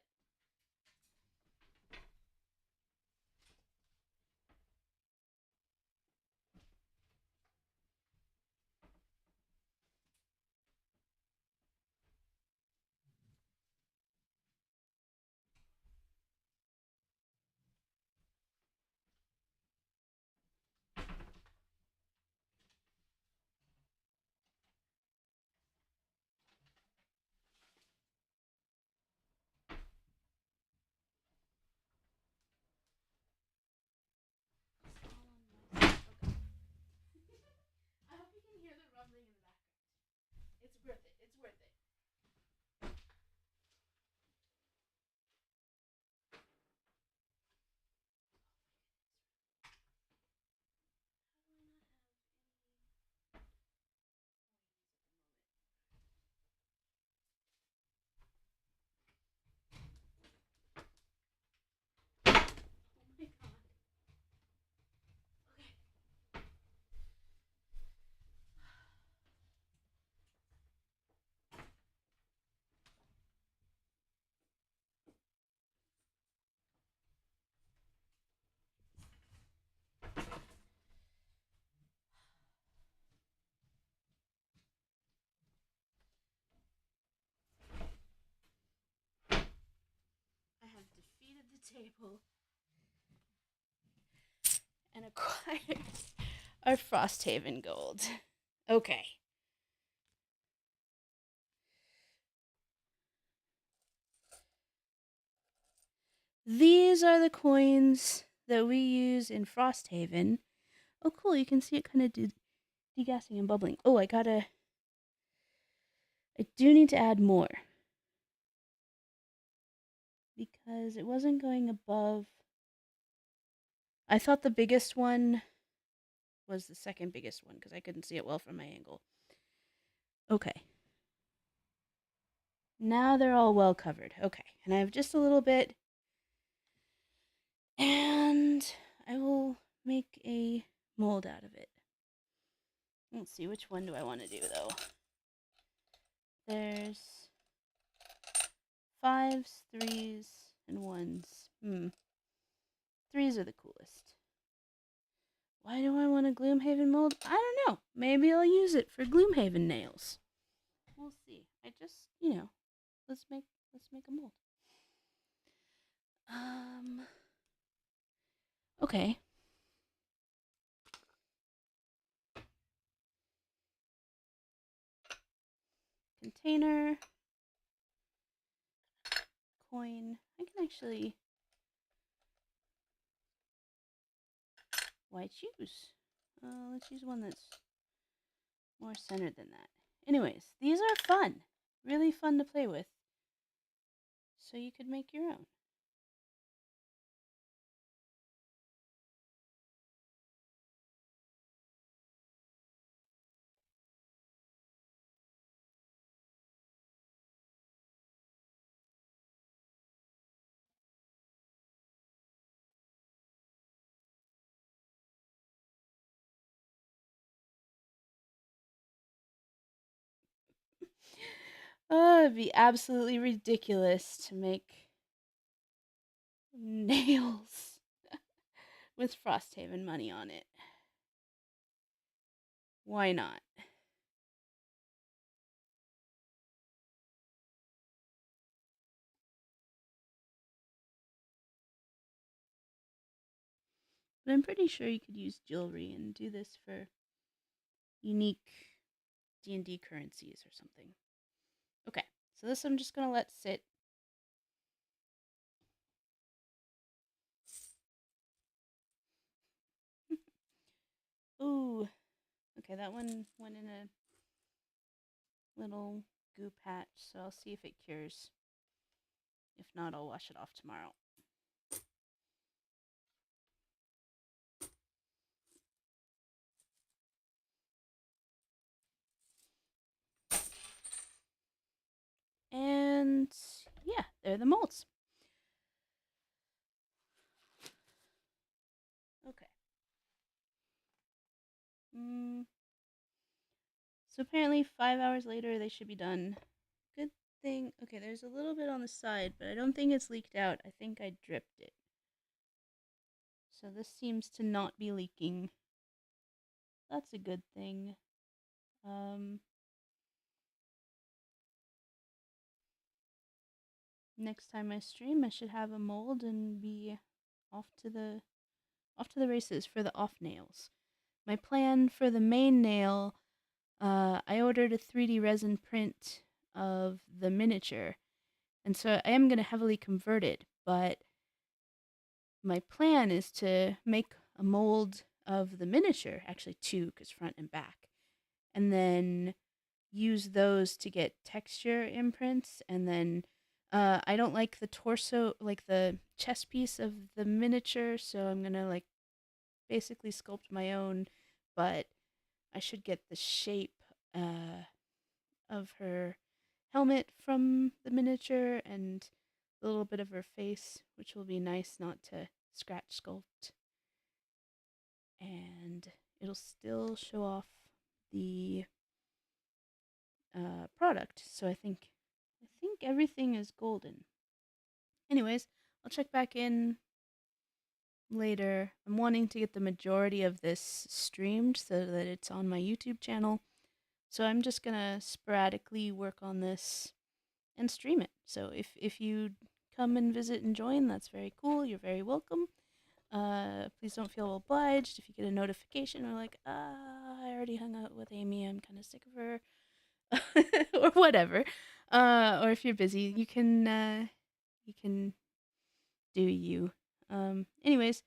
I hope you can hear the rumbling in the background. It's worth it. It's worth it. Oh my god. Okay. I have defeated the table and acquired our Frosthaven gold. Okay. These are the coins that we use in Frosthaven. Oh, cool. You can see it kind of degassing and bubbling. Oh, I do need to add more. Because it wasn't going above. I thought the biggest one was the second biggest one because I couldn't see it well from my angle. Okay. Now they're all well covered. Okay. And I have just a little bit. And I will make a mold out of it. Let's see, which one do I want to do though? There's 5s, 3s, and 1s. 3s are the coolest. Why do I want a Gloomhaven mold? I don't know. Maybe I'll use it for Gloomhaven nails. We'll see. I just, let's make a mold. Okay. Container. Coin. I can actually. Why choose? Let's use one that's more centered than that. Anyways, these are fun. Really fun to play with. So you could make your own. Oh, it'd be absolutely ridiculous to make nails with Frosthaven money on it. Why not? But I'm pretty sure you could use jewelry and do this for unique D&D currencies or something. Okay, so this I'm just going to let sit. Ooh, okay, that one went in a little goo patch, so I'll see if it cures. If not, I'll wash it off tomorrow. And yeah, they're the molds. Okay. So apparently 5 hours later they should be done. Good thing. Okay, there's a little bit on the side, but I don't think it's leaked out. I think I dripped it. So this seems to not be leaking. That's a good thing. Um, Next time I stream, I should have a mold and be off to the races for the off nails. My plan for the main nail, I ordered a 3D resin print of the miniature, and so I am going to heavily convert it, but my plan is to make a mold of the miniature, actually two, because front and back, and then use those to get texture imprints. And then I don't like the torso, like the chest piece of the miniature, so I'm gonna like basically sculpt my own, but I should get the shape of her helmet from the miniature and a little bit of her face, which will be nice not to scratch sculpt. And it'll still show off the product. So I think everything is golden. Anyways, I'll check back in later. I'm wanting to get the majority of this streamed so that it's on my YouTube channel. So I'm just gonna sporadically work on this and stream it. So if you come and visit and join, that's very cool. You're very welcome. Please don't feel obliged if you get a notification or like, I already hung out with Amy. I'm kind of sick of her, or whatever. Or if you're busy, you can do you. Anyways,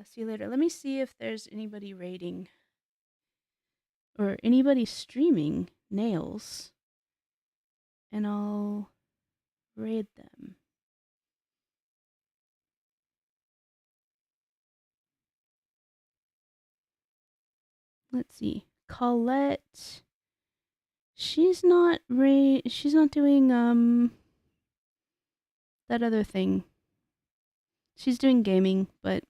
see you later. Let me see if there's anybody raiding or anybody streaming nails, and I'll raid them. Let's see. Colette. She's not she's not doing that other thing. She's doing gaming, but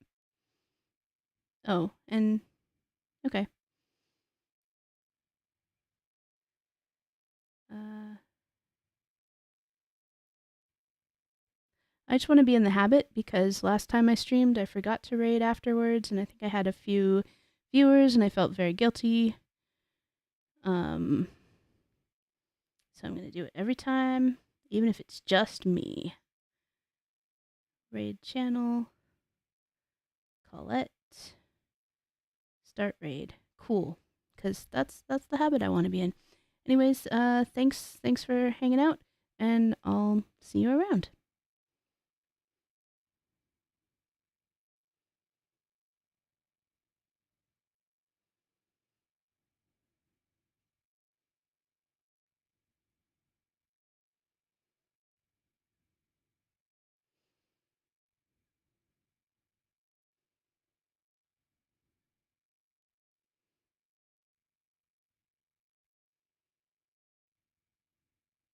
oh, and okay. Uh I just want to be in the habit because last time I streamed, I forgot to raid afterwards, and I think I had a few viewers, and I felt very guilty. Um, so I'm gonna do it every time, even if it's just me. Raid channel, Colette, start raid. Cool, because that's the habit I want to be in. Anyways, thanks for hanging out, and I'll see you around.